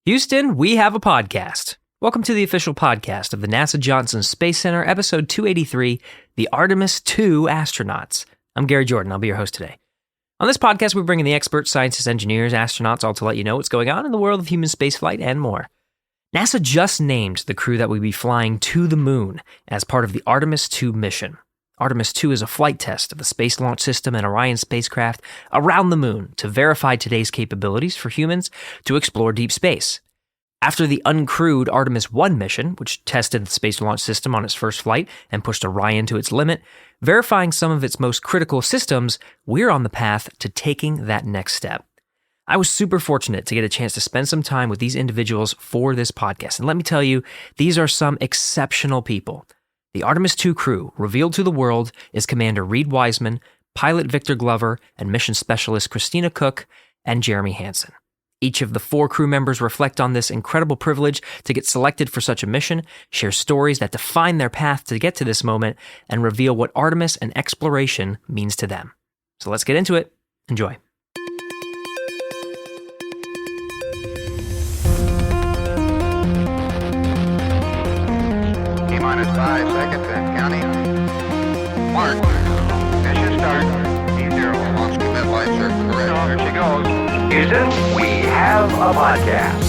Houston, we have a podcast. Welcome to the official podcast of the NASA Johnson Space Center, episode 283, The Artemis II Astronauts. I'm Gary Jordan. I'll be your host today. On this podcast, we bring in the experts, scientists, engineers, astronauts, all to let you know what's going on in the world of human spaceflight and more. NASA just named the crew that will be flying to the moon as part of the Artemis II mission. Artemis II is a flight test of the Space Launch System and Orion spacecraft around the moon to verify today's capabilities for humans to explore deep space. After the uncrewed Artemis I mission, which tested the Space Launch System on its first flight and pushed Orion to its limit, verifying some of its most critical systems, we're on the path to taking that next step. I was super fortunate to get a chance to spend some time with these individuals for this podcast. And let me tell you, these are some exceptional people. The Artemis II crew, revealed to the world, is Commander Reed Wiseman, pilot Victor Glover, and mission specialist Christina Cook and Jeremy Hansen. Each of the 4 crew members reflect on this incredible privilege to get selected for such a mission, share stories that define their path to get to this moment, and reveal what Artemis and exploration means to them. So let's get into it. Enjoy. T-minus 5 seconds and counting. Mark. Mission start. T0. Launch commit light circle correct. There she goes. Houston, we have a podcast.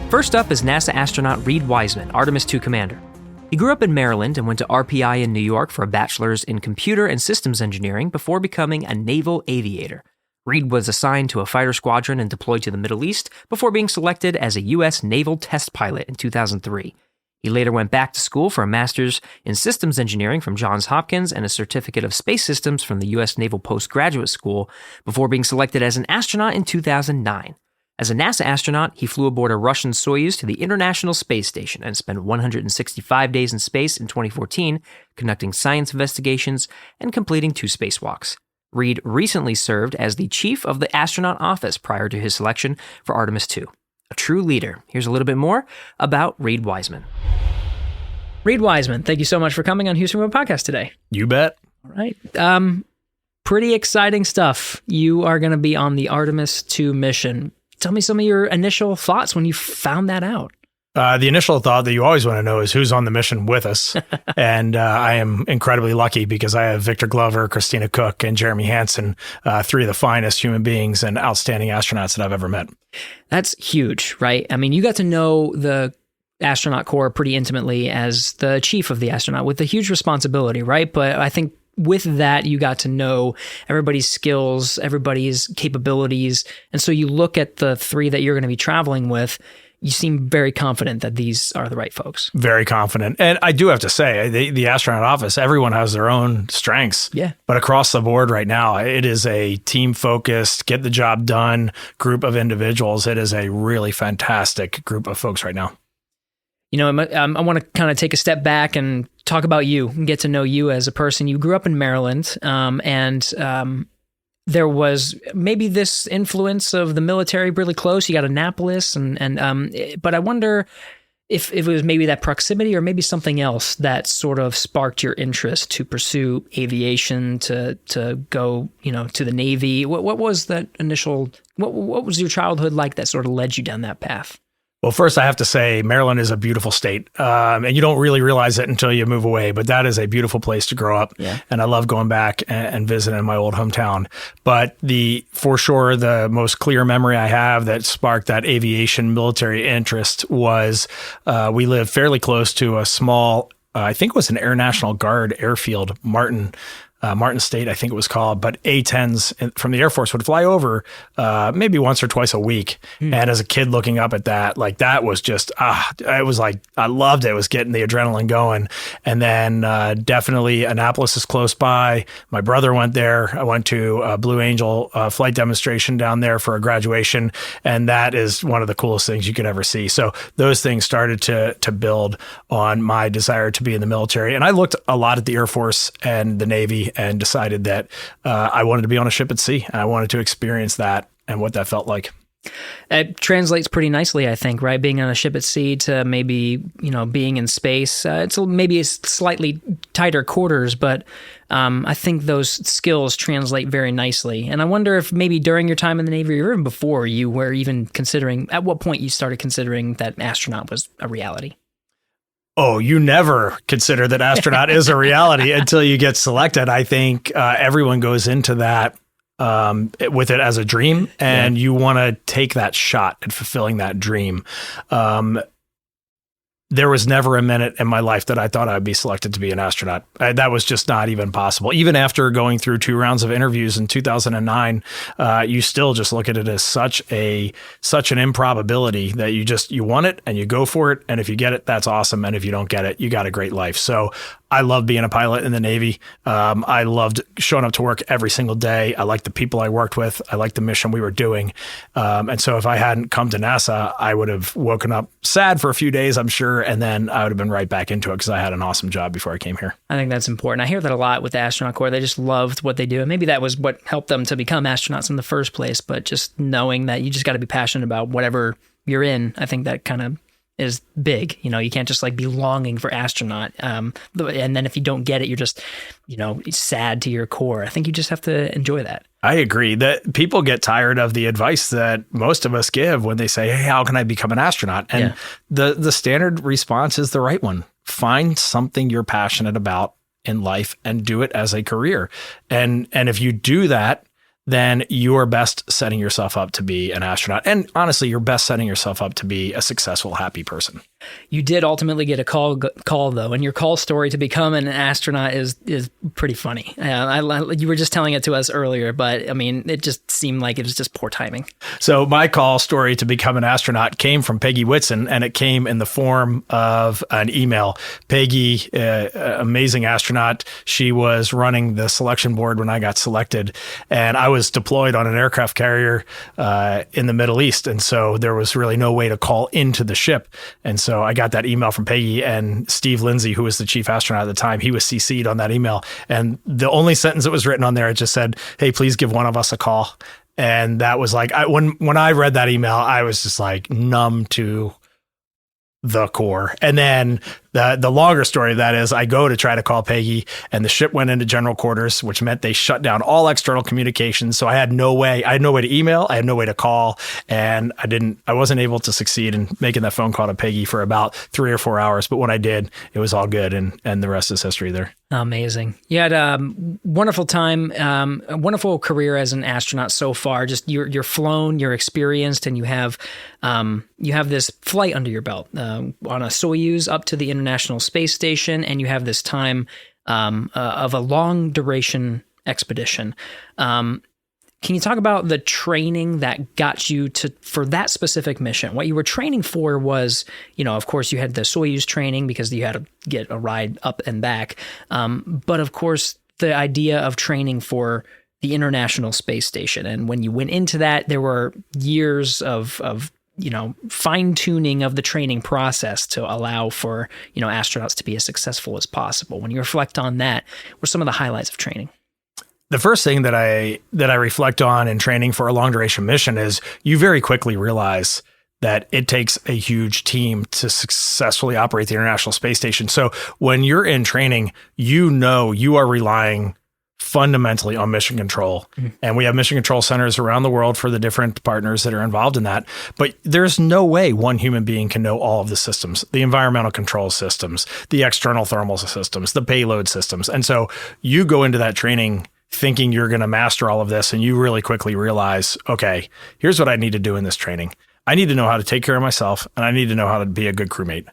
First up is NASA astronaut Reed Wiseman, Artemis II commander. He grew up in Maryland and went to RPI in New York for a bachelor's in computer and systems engineering before becoming a naval aviator. Reed was assigned to a fighter squadron and deployed to the Middle East before being selected as a U.S. naval test pilot in 2003. He later went back to school for a master's in systems engineering from Johns Hopkins and a certificate of space systems from the U.S. Naval Postgraduate School before being selected as an astronaut in 2009. As a NASA astronaut, he flew aboard a Russian Soyuz to the International Space Station and spent 165 days in space in 2014, conducting science investigations and completing 2 spacewalks. Reed recently served as the chief of the astronaut office prior to his selection for Artemis II. A true leader. Here's a little bit more about Reed Wiseman. Reed Wiseman, thank you so much for coming on Houston Road Podcast today. You bet. All right. Pretty exciting stuff. You are going to be on the Artemis II mission. Tell me some of your initial thoughts when you found that out. The initial thought that you always want to know is who's on the mission with us. And I am incredibly lucky because I have Victor Glover, Christina Cook, and Jeremy Hansen, 3 of the finest human beings and outstanding astronauts that I've ever met. That's huge, right? I mean, you got to know the astronaut corps pretty intimately as the chief of the astronaut with a huge responsibility, right? But I think with that, you got to know everybody's skills, everybody's capabilities. And so you look at the 3 that you're going to be traveling with, you seem very confident that these are the right folks. Very confident. And I do have to say, the astronaut office, everyone has their own strengths. Yeah. But across the board right now, it is a team-focused, get the job done group of individuals. It is a really fantastic group of folks right now. You know, I want to kind of take a step back and talk about you and get to know you as a person. You grew up in Maryland, and there was maybe this influence of the military really close. You got Annapolis, but I wonder if it was maybe that proximity or maybe something else that sort of sparked your interest to pursue aviation, to go, to the Navy. What was that initial? What was your childhood like that sort of led you down that path? Well, first, I have to say Maryland is a beautiful state, and you don't really realize it until you move away, but that is a beautiful place to grow up, yeah. And I love going back and visiting my old hometown. But for sure, the most clear memory I have that sparked that aviation military interest was we lived fairly close to a small, I think it was an Air National Guard airfield, Martin State, I think it was called, but A-10s from the Air Force would fly over maybe once or twice a week. And as a kid looking up at that, like that was just, it was like, I loved it. It was getting the adrenaline going. And then definitely Annapolis is close by. My brother went there. I went to a Blue Angel flight demonstration down there for a graduation. And that is one of the coolest things you could ever see. So those things started to build on my desire to be in the military. And I looked a lot at the Air Force and the Navy and decided that I wanted to be on a ship at sea, and I wanted to experience that and what that felt like. It translates pretty nicely, I think, right? Being on a ship at sea to maybe, being in space. It's maybe slightly tighter quarters, but I think those skills translate very nicely. And I wonder if maybe during your time in the Navy or even before you were even considering, at what point you started considering that astronaut was a reality. Oh, you never consider that astronaut is a reality until you get selected. I think everyone goes into that with it as a dream, and you want to take that shot at fulfilling that dream. There was never a minute in my life that I thought I'd be selected to be an astronaut. That was just not even possible. Even after going through 2 rounds of interviews in 2009, you still just look at it as such an improbability that you want it and you go for it. And if you get it, that's awesome. And if you don't get it, you got a great life. So I loved being a pilot in the Navy. I loved showing up to work every single day. I liked the people I worked with. I liked the mission we were doing. And so if I hadn't come to NASA, I would have woken up sad for a few days, I'm sure. And then I would have been right back into it because I had an awesome job before I came here. I think that's important. I hear that a lot with the astronaut corps. They just loved what they do. And maybe that was what helped them to become astronauts in the first place. But just knowing that you just got to be passionate about whatever you're in, I think that kind of is big. You can't just be longing for astronaut. And then if you don't get it, you're just, sad to your core. I think you just have to enjoy that. I agree that people get tired of the advice that most of us give when they say, hey, how can I become an astronaut? And the standard response is the right one. Find something you're passionate about in life and do it as a career. And if you do that, then you're best setting yourself up to be an astronaut. And honestly, you're best setting yourself up to be a successful, happy person. You did ultimately get a call though, and your call story to become an astronaut is pretty funny. You were just telling it to us earlier, but it just seemed like it was just poor timing. So my call story to become an astronaut came from Peggy Whitson, and it came in the form of an email. Peggy, amazing astronaut. She was running the selection board when I got selected, and I was deployed on an aircraft carrier in the Middle East. And so there was really no way to call into the ship. And so I got that email from Peggy, and Steve Lindsay, who was the chief astronaut at the time, he was CC'd on that email. And the only sentence that was written on there, it just said, hey, please give one of us a call. And that was when I read that email, I was just numb to the core. And then the longer story of that is I go to try to call Peggy, and the ship went into general quarters, which meant they shut down all external communications. So I had no way to email. I had no way to call. And I wasn't able to succeed in making that phone call to Peggy for about 3 or 4 hours. But when I did, it was all good. And the rest is history there. Amazing. You had a wonderful time, a wonderful career as an astronaut so far. Just you're flown, you're experienced, and you have this flight under your belt on a Soyuz up to the International Space Station, and you have this time of a long duration expedition. Can you talk about the training that got you for that specific mission? What you were training for was, of course, you had the Soyuz training because you had to get a ride up and back. But of course, the idea of training for the International Space Station. And when you went into that, there were years of fine-tuning of the training process to allow for, astronauts to be as successful as possible. When you reflect on that, what were some of the highlights of training? The first thing that I reflect on in training for a long duration mission is you very quickly realize that it takes a huge team to successfully operate the International Space Station. So when you're in training, you are relying fundamentally on mission control. Mm-hmm. And we have mission control centers around the world for the different partners that are involved in that. But there's no way one human being can know all of the systems, the environmental control systems, the external thermal systems, the payload systems. And so you go into that training thinking you're going to master all of this, and you really quickly realize, okay, here's what I need to do in this training. I need to know how to take care of myself, and I need to know how to be a good crewmate.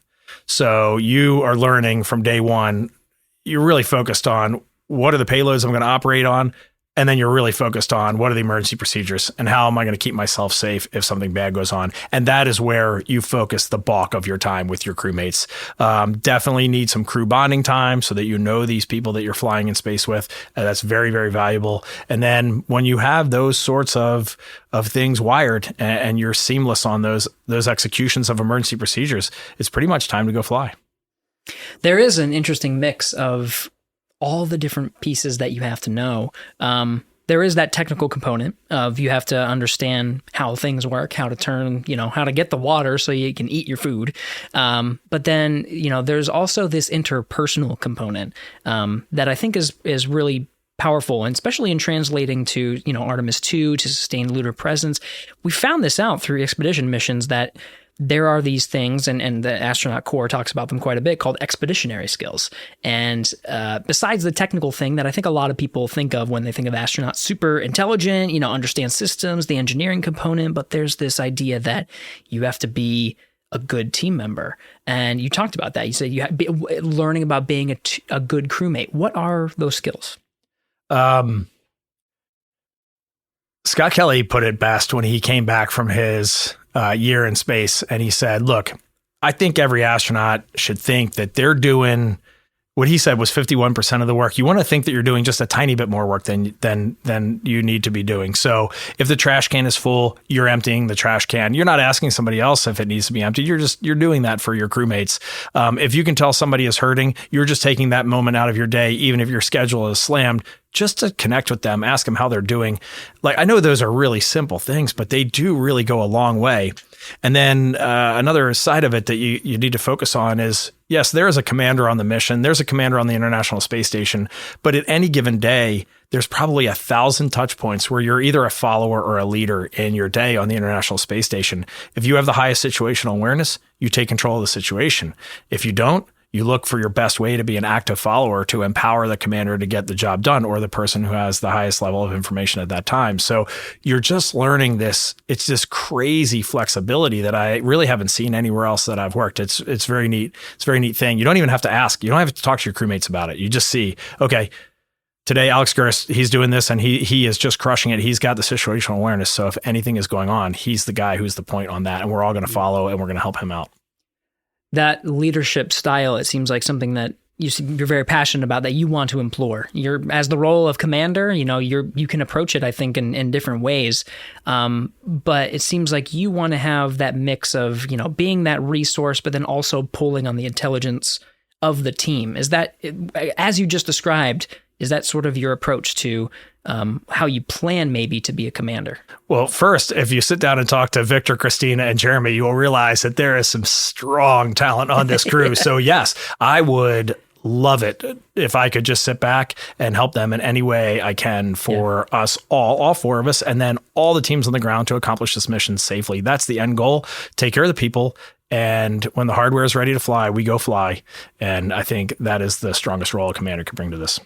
So you are learning from day one, you're really focused on what are the payloads I'm going to operate on, and then you're really focused on what are the emergency procedures and how am I going to keep myself safe if something bad goes on. And that is where you focus the bulk of your time with your crewmates. Definitely need some crew bonding time so that you know these people that you're flying in space with. That's very, very valuable. And then when you have those sorts of things wired and you're seamless on those executions of emergency procedures, it's pretty much time to go fly. There is an interesting mix of all the different pieces that you have to know. there is that technical component of you have to understand how things work, how to turn, how to get the water so you can eat your food. But then, there's also this interpersonal component that I think is really powerful, and especially in translating to, Artemis II to sustain lunar presence. We found this out through expedition missions that there are these things, and the astronaut corps talks about them quite a bit, called expeditionary skills. And besides the technical thing that I think a lot of people think of when they think of astronauts, super intelligent, understand systems, the engineering component, but there's this idea that you have to be a good team member. And you talked about that. You said you have learning about being a good crewmate. What are those skills? Scott Kelly put it best when he came back from his year in space, and he said, look, I think every astronaut should think that they're doing what he said was 51% of the work. You want to think that you're doing just a tiny bit more work than you need to be doing. So if the trash can is full, you're emptying the trash can. You're not asking somebody else if it needs to be emptied. You're doing that for your crewmates. If you can tell somebody is hurting, you're just taking that moment out of your day, even if your schedule is slammed, just to connect with them, ask them how they're doing. Like, I know those are really simple things, but they do really go a long way. And then another side of it that you need to focus on is, yes, there is a commander on the mission. There's a commander on the International Space Station. But at any given day, there's probably 1,000 touch points where you're either a follower or a leader in your day on the International Space Station. If you have the highest situational awareness, you take control of the situation. If you don't, you look for your best way to be an active follower to empower the commander to get the job done, or the person who has the highest level of information at that time. So you're just learning this. It's this crazy flexibility that I really haven't seen anywhere else that I've worked. It's very neat. It's a very neat thing. You don't even have to ask. You don't have to talk to your crewmates about it. You just see, okay, today Alex Gurris, he's doing this and he is just crushing it. He's got the situational awareness. So if anything is going on, he's the guy who's the point on that, and we're all going to follow and we're going to help him out. That leadership style, it seems like something that you're very passionate about, that you want to implore. You're, as the role of commander, you can approach it, I think, in different ways. But it seems like you want to have that mix of, being that resource, but then also pulling on the intelligence of the team. Is that, as you just described, is that sort of your approach to how you plan maybe to be a commander? Well, first, if you sit down and talk to Victor, Christina, and Jeremy, you will realize that there is some strong talent on this crew. Yeah. So yes, I would love it if I could just sit back and help them in any way I can for us all four of us, and then all the teams on the ground to accomplish this mission safely. That's the end goal. Take care of the people. And when the hardware is ready to fly, we go fly. And I think that is the strongest role a commander could bring to this.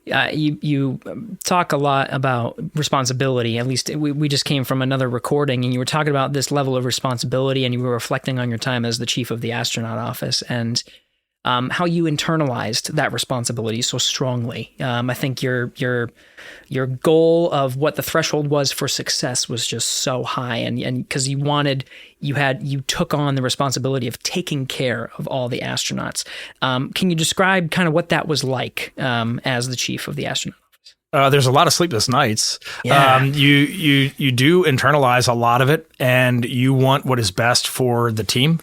You talk a lot about responsibility. At least we just came from another recording, and you were talking about this level of responsibility, and you were reflecting on your time as the chief of the astronaut office, and how you internalized that responsibility so strongly. I think your goal of what the threshold was for success was just so high, and because you took on the responsibility of taking care of all the astronauts. Can you describe kind of what that was like as the chief of the astronaut office? There's a lot of sleepless nights. Yeah. You do internalize a lot of it, and you want what is best for the team.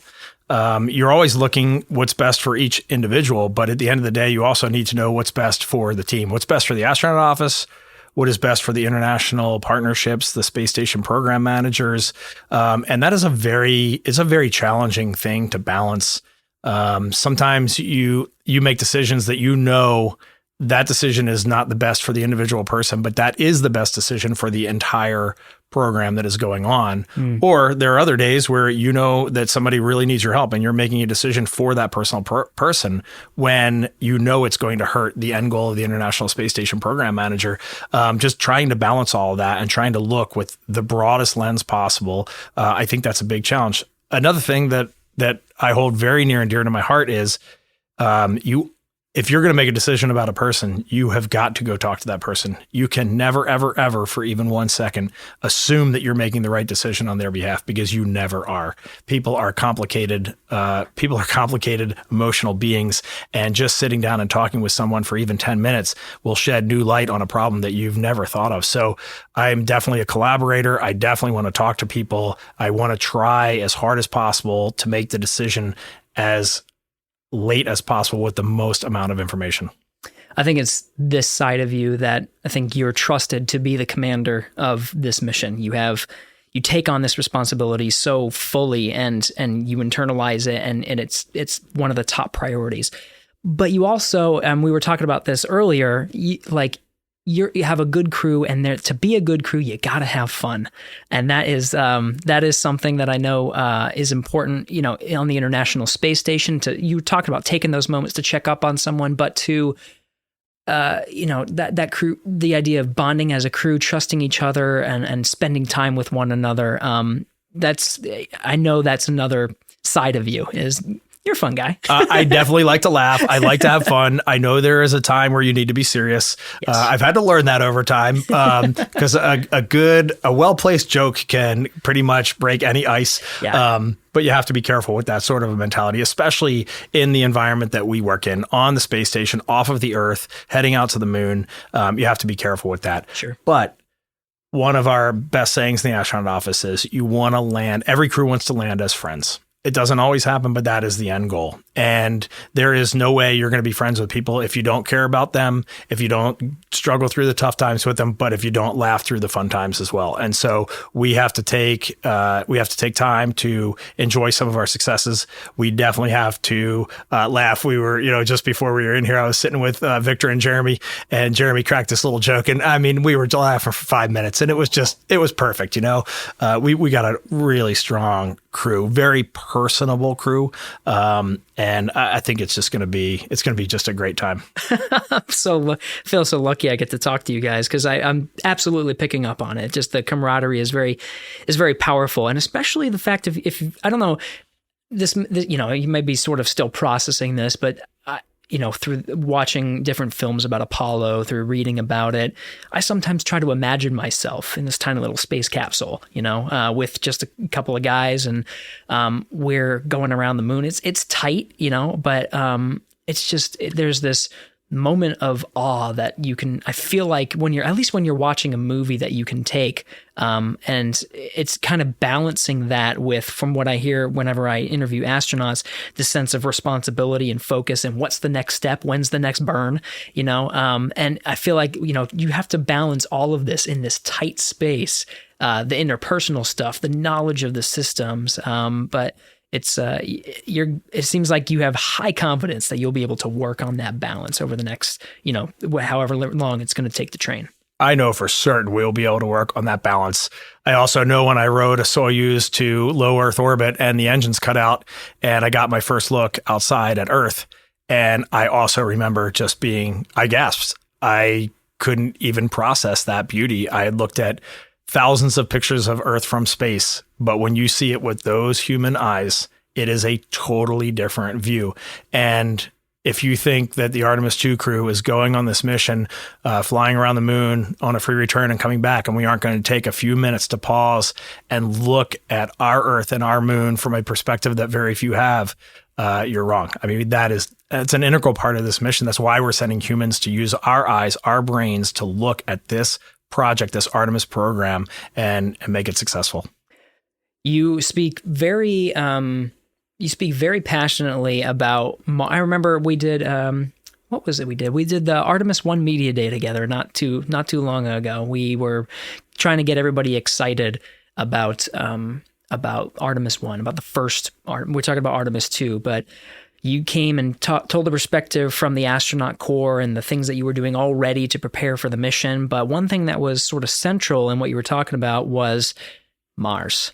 You're always looking what's best for each individual, but at the end of the day, you also need to know what's best for the team, what's best for the astronaut office, what is best for the international partnerships, the space station program managers. And that is a very challenging thing to balance. Sometimes you make decisions that that decision is not the best for the individual person, but that is the best decision for the entire program that is going on. Or there are other days where you know that somebody really needs your help and you're making a decision for that personal person when you know it's going to hurt the end goal of the International Space Station program manager. Just trying to balance all of that and trying to look with the broadest lens possible. I think that's a big challenge. Another thing that I hold very near and dear to my heart is if you're going to make a decision about a person, you have got to go talk to that person. You can never, ever, ever for even 1 second assume that you're making the right decision on their behalf, because you never are. People are complicated. Emotional beings, and just sitting down and talking with someone for even 10 minutes will shed new light on a problem that you've never thought of. So I'm definitely a collaborator. I definitely want to talk to people. I want to try as hard as possible to make the decision as late as possible with the most amount of information. I think it's this side of you that I think you're trusted to be the commander of this mission. You take on this responsibility so fully and you internalize it, and it's one of the top priorities. But you also, we were talking about this earlier, you have a good crew, and to be a good crew, you gotta have fun, and that is something that I know is important. On the International Space Station, you were talking about taking those moments to check up on someone, but to that crew, the idea of bonding as a crew, trusting each other, and spending time with one another. I know that's another side of you. Is you're a fun guy. I definitely like to laugh. I like to have fun. I know there is a time where you need to be serious. Yes. I've had to learn that over time because a well-placed joke can pretty much break any ice. Yeah. But you have to be careful with that sort of a mentality, especially in the environment that we work in, on the space station, off of the Earth, heading out to the moon. You have to be careful with that. Sure. But one of our best sayings in the astronaut office is you want to land, every crew wants to land as friends. It doesn't always happen, but that is the end goal. And there is no way you're going to be friends with people if you don't care about them, if you don't struggle through the tough times with them, but if you don't laugh through the fun times as well. And so we have to take time to enjoy some of our successes. We definitely have to laugh. We were, just before we were in here, I was sitting with Victor and Jeremy cracked this little joke. And I mean, we were laughing for 5 minutes, and it was perfect. We got a really strong crew, very personable crew. And I think it's going to be just a great time. Feel so lucky I get to talk to you guys, because I'm absolutely picking up on it. Just the camaraderie is very powerful. And especially the fact of, if I don't know, this, you may be sort of still processing this, but through watching different films about Apollo, through reading about it, I sometimes try to imagine myself in this tiny little space capsule, with just a couple of guys, and we're going around the moon. It's tight, but it's just, there's this moment of awe that I feel like when you're watching a movie that you can take, and it's kind of balancing that with, from what I hear whenever I interview astronauts, the sense of responsibility and focus, and what's the next step, when's the next burn, and I feel like, you have to balance all of this in this tight space, the interpersonal stuff, the knowledge of the systems, but it seems like you have high confidence that you'll be able to work on that balance over the next, however long it's going to take to train. I know for certain we'll be able to work on that balance. I also know when I rode a Soyuz to low Earth orbit and the engines cut out, and I got my first look outside at Earth, and I also remember I gasped. I couldn't even process that beauty. I had looked at thousands of pictures of Earth from space, but when you see it with those human eyes, it is a totally different view. And if you think that the Artemis II crew is going on this mission, flying around the moon on a free return and coming back, and we aren't going to take a few minutes to pause and look at our Earth and our moon from a perspective that very few have, you're wrong. I mean, it's an integral part of this mission. That's why we're sending humans to use our eyes, our brains, to look at this project, this Artemis program, and make it successful. You speak very passionately about. I remember we did. What was it we did? We did the Artemis I Media Day together not too long ago. We were trying to get everybody excited about Artemis I, about the first. We're talking about Artemis II, but you came and told the perspective from the astronaut corps and the things that you were doing already to prepare for the mission. But one thing that was sort of central in what you were talking about was Mars.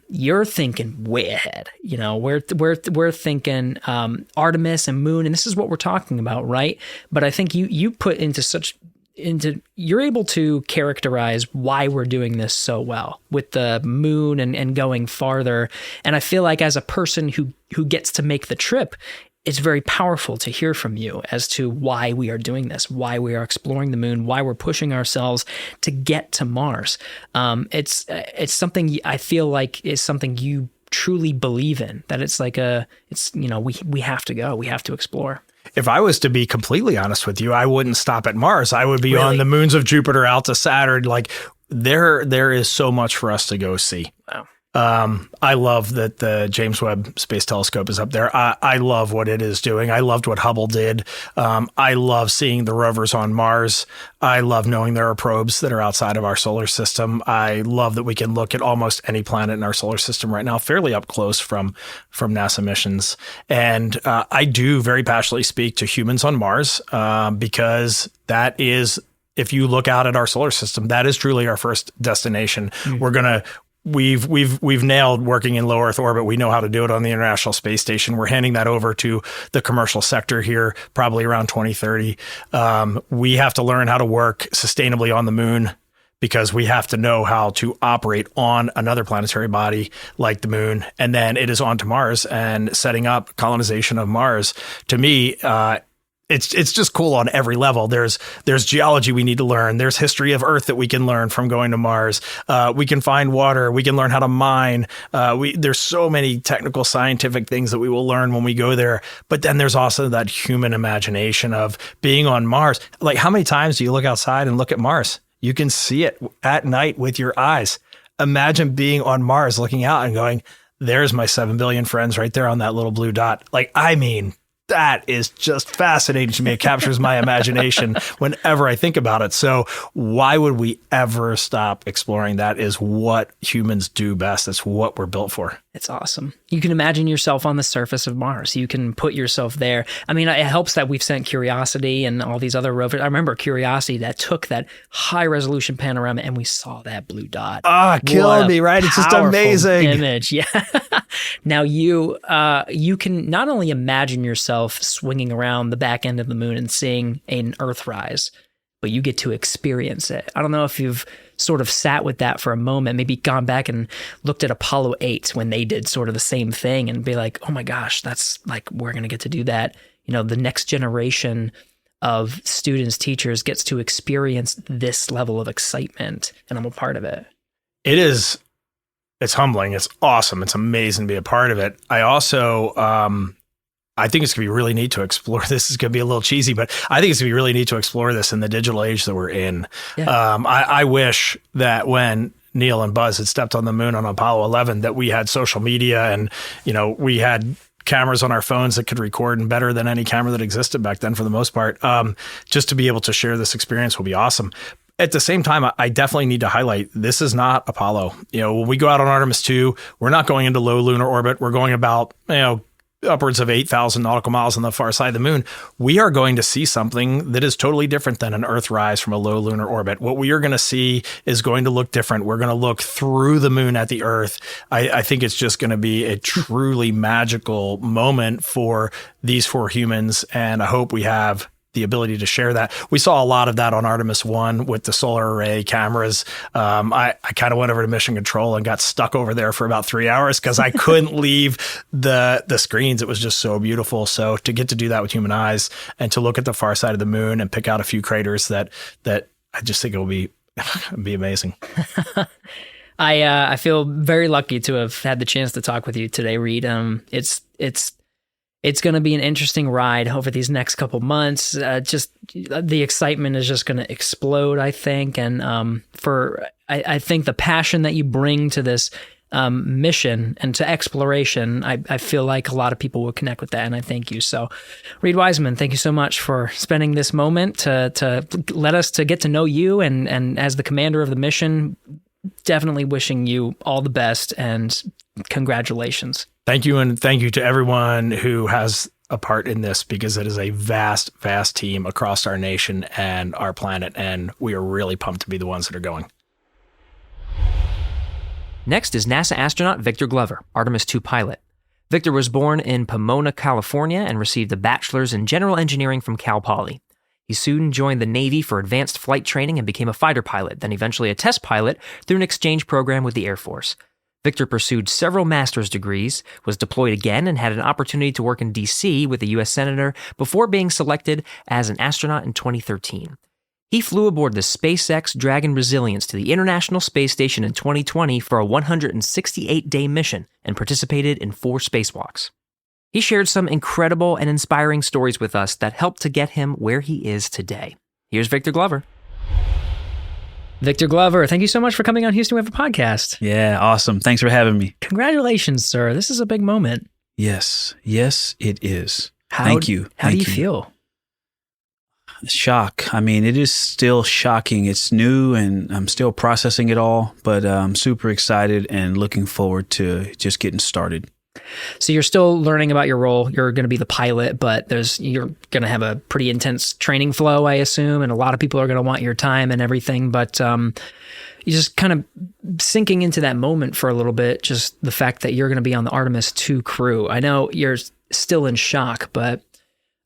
You're thinking way ahead. We're thinking Artemis and moon, and this is what we're talking about, right? But I think you put you're able to characterize why we're doing this so well with the moon and going farther. And I feel like as a person who gets to make the trip, it's very powerful to hear from you as to why we are doing this, why we are exploring the moon, why we're pushing ourselves to get to Mars. It's something I feel like is something you truly believe in, that it's like we have to go, we have to explore. If I was to be completely honest with you, I wouldn't stop at Mars. I would be on the moons of Jupiter, out to Saturn. Like there is so much for us to go see. Wow. I love that the James Webb Space Telescope is up there. I love what it is doing. I loved what Hubble did. I love seeing the rovers on Mars. I love knowing there are probes that are outside of our solar system. I love that we can look at almost any planet in our solar system right now, fairly up close from NASA missions. And I do very passionately speak to humans on Mars because that is, if you look out at our solar system, that is truly our first destination. Mm-hmm. We've nailed working in low Earth orbit. We know how to do it on the International Space Station. We're handing that over to the commercial sector here, probably around 2030. We have to learn how to work sustainably on the moon because we have to know how to operate on another planetary body like the moon. And then it is on to Mars and setting up colonization of Mars. To me, it's just cool on every level. There's geology we need to learn. There's history of Earth that we can learn from going to Mars. We can find water. We can learn how to mine. There's so many technical scientific things that we will learn when we go there. But then there's also that human imagination of being on Mars. Like, how many times do you look outside and look at Mars? You can see it at night with your eyes. Imagine being on Mars, looking out and going, there's my 7 billion friends right there on that little blue dot. Like, I mean, that is just fascinating to me. It captures my imagination whenever I think about it. So why would we ever stop exploring? That is what humans do best. That's what we're built for. It's awesome. You can imagine yourself on the surface of Mars. You can put yourself there. I mean, it helps that we've sent Curiosity and all these other rovers. I remember Curiosity that took that high resolution panorama and we saw that blue dot. Killing me, right? It's just amazing. Image. Yeah. Now you can not only imagine yourself swinging around the back end of the moon and seeing an Earthrise, but you get to experience it. I don't know if you've sort of sat with that for a moment, maybe gone back and looked at Apollo 8 when they did sort of the same thing and be like, oh my gosh, that's like, we're going to get to do that. You know, the next generation of students, teachers gets to experience this level of excitement, and I'm a part of it. It's humbling. It's awesome. It's amazing to be a part of it. I also, I think it's going to be really neat to explore this. It's going to be a little cheesy, but I think it's going to be really neat to explore this in the digital age that we're in. Yeah. I wish that when Neil and Buzz had stepped on the moon on Apollo 11, that we had social media and, you know, we had cameras on our phones that could record and better than any camera that existed back then for the most part. Just to be able to share this experience will be awesome. At the same time, I definitely need to highlight, this is not Apollo. You know, when we go out on Artemis II, we're not going into low lunar orbit. We're going about, upwards of 8,000 nautical miles on the far side of the moon. We are going to see something that is totally different than an Earthrise from a low lunar orbit. What we are going to see is going to look different. We're going to look through the moon at the Earth. I think it's just going to be a truly magical moment for these four humans, and I hope we have the ability to share that. We saw a lot of that on Artemis I with the solar array cameras. I kind of went over to mission control and got stuck over there for about 3 hours because I couldn't leave the screens. It was just so beautiful. So to get to do that with human eyes and to look at the far side of the moon and pick out a few craters that I just think it will be amazing. I feel very lucky to have had the chance to talk with you today, Reed. It's going to be an interesting ride over these next couple months. Just the excitement is just going to explode, I think. And I think the passion that you bring to this mission and to exploration, I feel like a lot of people will connect with that, and I thank you. So, Reed Wiseman, thank you so much for spending this moment to let us to get to know you. And as the commander of the mission, definitely wishing you all the best and congratulations. Thank you, and thank you to everyone who has a part in this, because it is a vast, vast team across our nation and our planet, and we are really pumped to be the ones that are going. Next is NASA astronaut Victor Glover, Artemis II pilot. Victor was born in Pomona, California, and received a bachelor's in general engineering from Cal Poly. He soon joined the Navy for advanced flight training and became a fighter pilot, then eventually a test pilot through an exchange program with the Air Force. Victor pursued several master's degrees, was deployed again, and had an opportunity to work in D.C. with a U.S. Senator before being selected as an astronaut in 2013. He flew aboard the SpaceX Dragon Resilience to the International Space Station in 2020 for a 168-day mission and participated in 4 spacewalks. He shared some incredible and inspiring stories with us that helped to get him where he is today. Here's Victor Glover. Victor Glover, thank you so much for coming on Houston We Have a Podcast. Yeah, awesome. Thanks for having me. Congratulations, sir. This is a big moment. Yes, it is. Thank you. How do you feel? Shock. I mean, it is still shocking. It's new and I'm still processing it all, but I'm super excited and looking forward to just getting started. So you're still learning about your role. You're going to be the pilot, but you're going to have a pretty intense training flow, I assume, and a lot of people are going to want your time and everything. But you just kind of sinking into that moment for a little bit, just the fact that you're going to be on the Artemis II crew. I know you're still in shock, but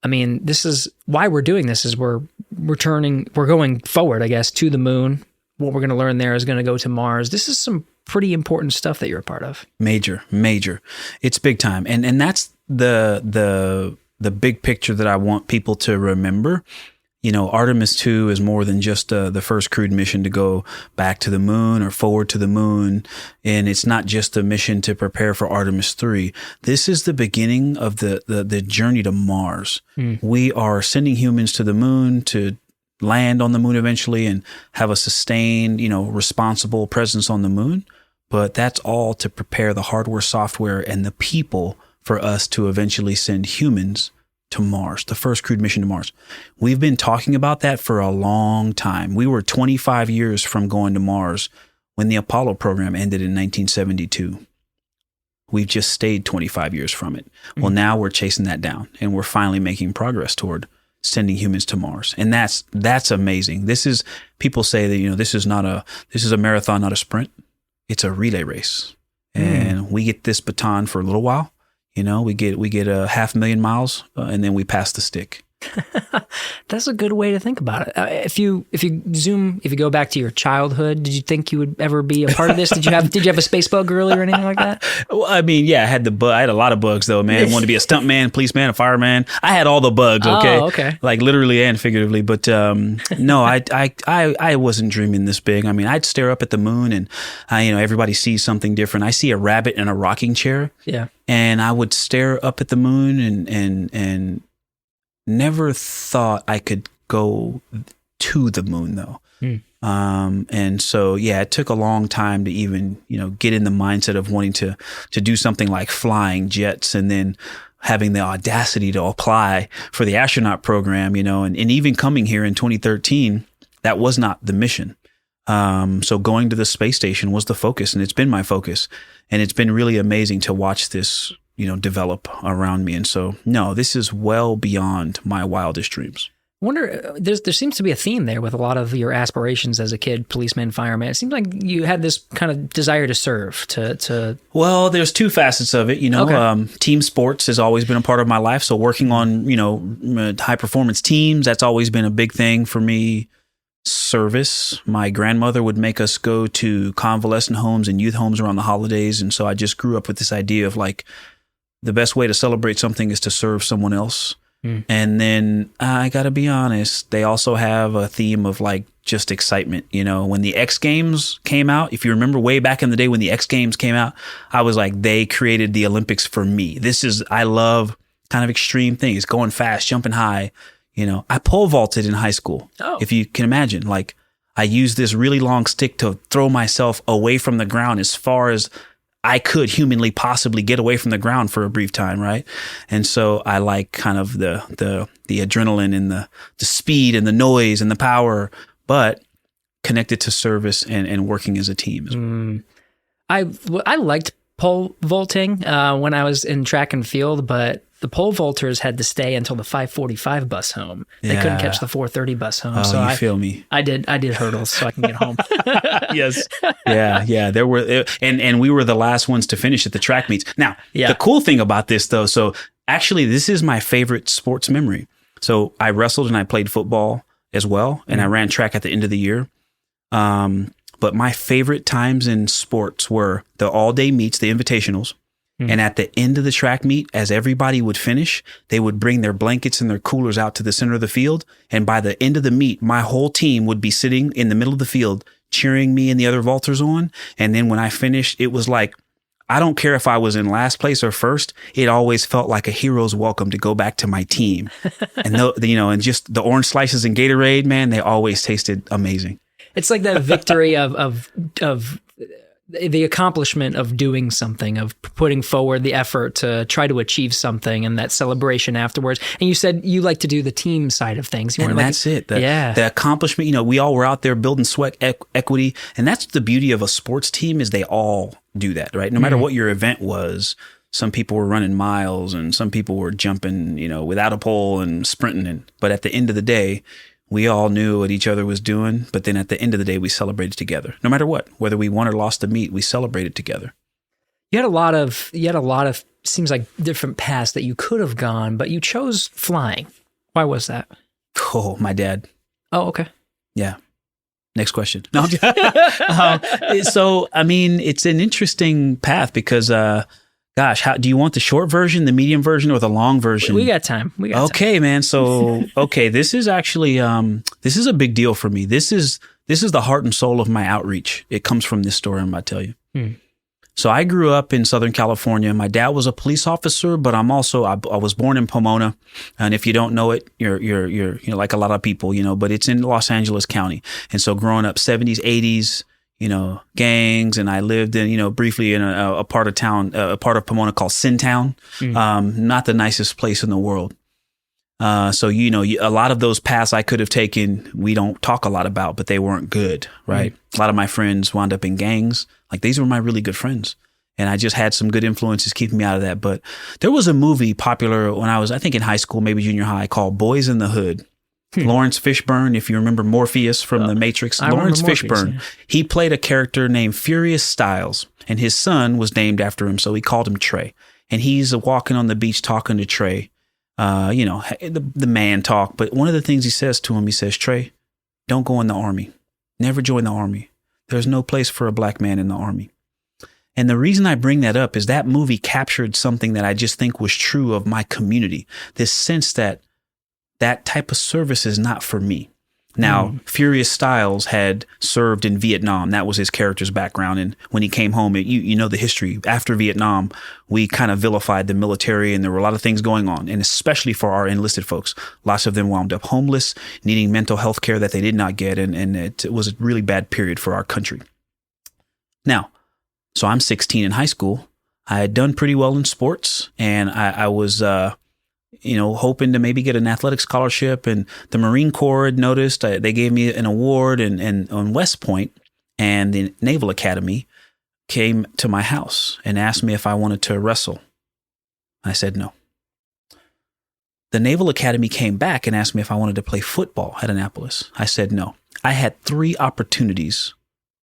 I mean, this is why we're doing this. Is we're going forward, I guess, to the moon. What we're going to learn there is going to go to Mars. This is some pretty important stuff that you're a part of. Major. It's big time. And that's the big picture that I want people to remember. You know, Artemis II is more than just the first crewed mission to go back to the moon or forward to the moon. And it's not just a mission to prepare for Artemis III. This is the beginning of the journey to Mars. We are sending humans to the moon to land on the moon eventually and have a sustained, responsible presence on the moon. But that's all to prepare the hardware, software, and the people for us to eventually send humans to Mars, the first crewed mission to Mars. We've been talking about that for a long time. We were 25 years from going to Mars when the Apollo program ended in 1972. We've just stayed 25 years from it. Well, now we're chasing that down and we're finally making progress toward sending humans to Mars. And that's amazing. People say that, this is a marathon, not a sprint. It's a relay race. And we get this baton for a little while. We get 500,000 miles and then we pass the stick. That's a good way to think about it. If you go back to your childhood, did you think you would ever be a part of this? Did you have a space bug early or anything like that? Well, I mean, yeah, I had a lot of bugs though, man. I wanted to be a stuntman, policeman, a fireman. I had all the bugs, okay? Oh, okay. Like literally and figuratively. But no, I wasn't dreaming this big. I mean, I'd stare up at the moon and everybody sees something different. I see a rabbit in a rocking chair. Yeah. And I would stare up at the moon and never thought I could go to the moon though. And so, yeah, it took a long time to even, get in the mindset of wanting to do something like flying jets and then having the audacity to apply for the astronaut program, and even coming here in 2013, that was not the mission. So going to the space station was the focus, and it's been my focus, and it's been really amazing to watch this develop around me. And so, no, this is well beyond my wildest dreams. I wonder, there seems to be a theme there with a lot of your aspirations as a kid, policeman, fireman. It seems like you had this kind of desire to serve, to... Well, there's two facets of it, Okay. Team sports has always been a part of my life. So working on, high performance teams, that's always been a big thing for me. Service. My grandmother would make us go to convalescent homes and youth homes around the holidays. And so I just grew up with this idea of like, the best way to celebrate something is to serve someone else. And then I got to be honest, they also have a theme of like just excitement. When the X Games came out, if you remember way back in the day when the X Games came out, I was like, they created the Olympics for me. I love kind of extreme things, going fast, jumping high. I pole vaulted in high school. Oh. If you can imagine, like I used this really long stick to throw myself away from the ground as far as I could humanly possibly get away from the ground for a brief time, right? And so I like kind of the adrenaline and the speed and the noise and the power, but connected to service and working as a team as well. I liked pole vaulting when I was in track and field, but the pole vaulters had to stay until the 5:45 bus home. They couldn't catch the 4:30 bus home. Oh, so you feel me? I did hurdles so I can get home. Yes. Yeah. There were, and we were the last ones to finish at the track meets. Now, the cool thing about this though, so actually this is my favorite sports memory. So I wrestled and I played football as well. And I ran track at the end of the year. But my favorite times in sports were the all-day meets, the invitationals. And at the end of the track meet, as everybody would finish, they would bring their blankets and their coolers out to the center of the field. And by the end of the meet, my whole team would be sitting in the middle of the field, cheering me and the other vaulters on. And then when I finished, it was like, I don't care if I was in last place or first, it always felt like a hero's welcome to go back to my team. And and just the orange slices and Gatorade, man, they always tasted amazing. It's like that victory of the accomplishment of doing something, of putting forward the effort to try to achieve something, and that celebration afterwards. And you said you like to do the team side of things. And that's it. The accomplishment, we all were out there building sweat equity. And that's the beauty of a sports team, is they all do that, right? No matter what your event was, some people were running miles and some people were jumping, without a pole and sprinting. But at the end of the day, we all knew what each other was doing, but then at the end of the day, we celebrated together. No matter what, whether we won or lost the meet, we celebrated together. You had a lot of seems like different paths that you could have gone, but you chose flying. Why was that? Oh, my dad. Oh, okay. Yeah. Next question. No. So, it's an interesting path because, gosh, do you want the short version, the medium version, or the long version? We got time. Okay, man. So, this is actually this is a big deal for me. This is the heart and soul of my outreach. It comes from this story I'm about to tell you. So I grew up in Southern California. My dad was a police officer, but I was born in Pomona. And if you don't know it, you're like a lot of people, but it's in Los Angeles County. And so growing up 70s, 80s, gangs, and I lived in, briefly in a part of town, a part of Pomona called Sin Town. Not the nicest place in the world. So, a lot of those paths I could have taken, we don't talk a lot about, but they weren't good, right? A lot of my friends wound up in gangs. Like, these were my really good friends. And I just had some good influences keeping me out of that. But there was a movie popular when I was, I think, in high school, maybe junior high, called Boys in the Hood. Lawrence Fishburne, if you remember Morpheus from The Matrix. Lawrence Fishburne, he played a character named Furious Styles, and his son was named after him, so he called him Trey. And he's walking on the beach talking to Trey, the man talk. But one of the things he says to him, he says, Trey, don't go in the Army. Never join the Army. There's no place for a black man in the Army. And the reason I bring that up is that movie captured something that I just think was true of my community. This sense that type of service is not for me. Now, Furious Styles had served in Vietnam. That was his character's background. And when he came home, you know the history. After Vietnam, we kind of vilified the military, and there were a lot of things going on. And especially for our enlisted folks, lots of them wound up homeless, needing mental health care that they did not get. And it was a really bad period for our country. Now, so I'm 16 in high school. I had done pretty well in sports, and I was hoping to maybe get an athletic scholarship. And the Marine Corps had noticed. They gave me an award and on West Point, and the Naval Academy came to my house and asked me if I wanted to wrestle. I said no. The Naval Academy came back and asked me if I wanted to play football at Annapolis. I said no. I had 3 opportunities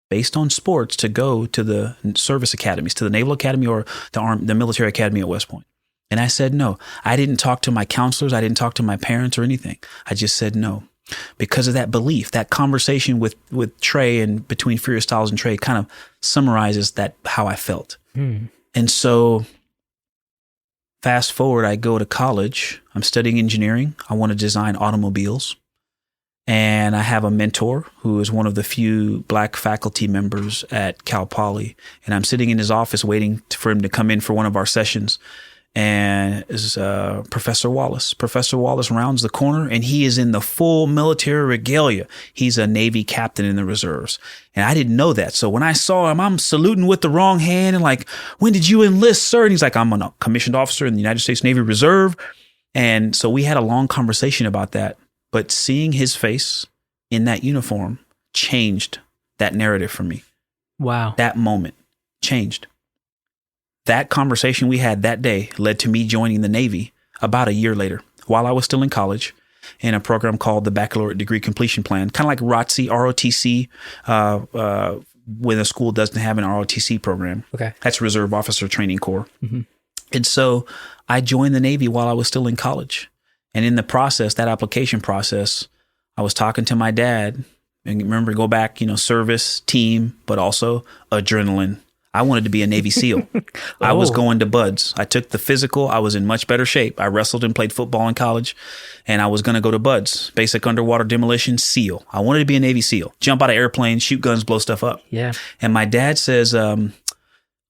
based on sports to go to the service academies, to the Naval Academy or the military academy at West Point. And I said no. I didn't talk to my counselors. I didn't talk to my parents or anything. I just said no. Because of that belief, that conversation with Trey and between Furious Styles and Trey kind of summarizes how I felt. And so fast forward, I go to college. I'm studying engineering. I want to design automobiles. And I have a mentor who is one of the few black faculty members at Cal Poly. And I'm sitting in his office waiting for him to come in for one of our sessions. And is Professor Wallace. Professor Wallace rounds the corner, and he is in the full military regalia. He's a Navy captain in the reserves. And I didn't know that. So when I saw him, I'm saluting with the wrong hand and like, when did you enlist, sir? And he's like, I'm a commissioned officer in the United States Navy Reserve. And so we had a long conversation about that. But seeing his face in that uniform changed that narrative for me. Wow. That moment changed. That conversation we had that day led to me joining the Navy about a year later, while I was still in college, in a program called the Baccalaureate Degree Completion Plan, kind of like ROTC, when a school doesn't have an ROTC program. Okay. That's Reserve Officer Training Corps. And so I joined the Navy while I was still in college. And in the process, that application process, I was talking to my dad, and remember, go back, service, team, but also adrenaline. I wanted to be a Navy SEAL. I was going to BUD/S. I took the physical. I was in much better shape. I wrestled and played football in college, and I was going to go to BUD/S, basic underwater demolition, SEAL. I wanted to be a Navy SEAL, jump out of airplanes, shoot guns, blow stuff up. Yeah. And my dad says,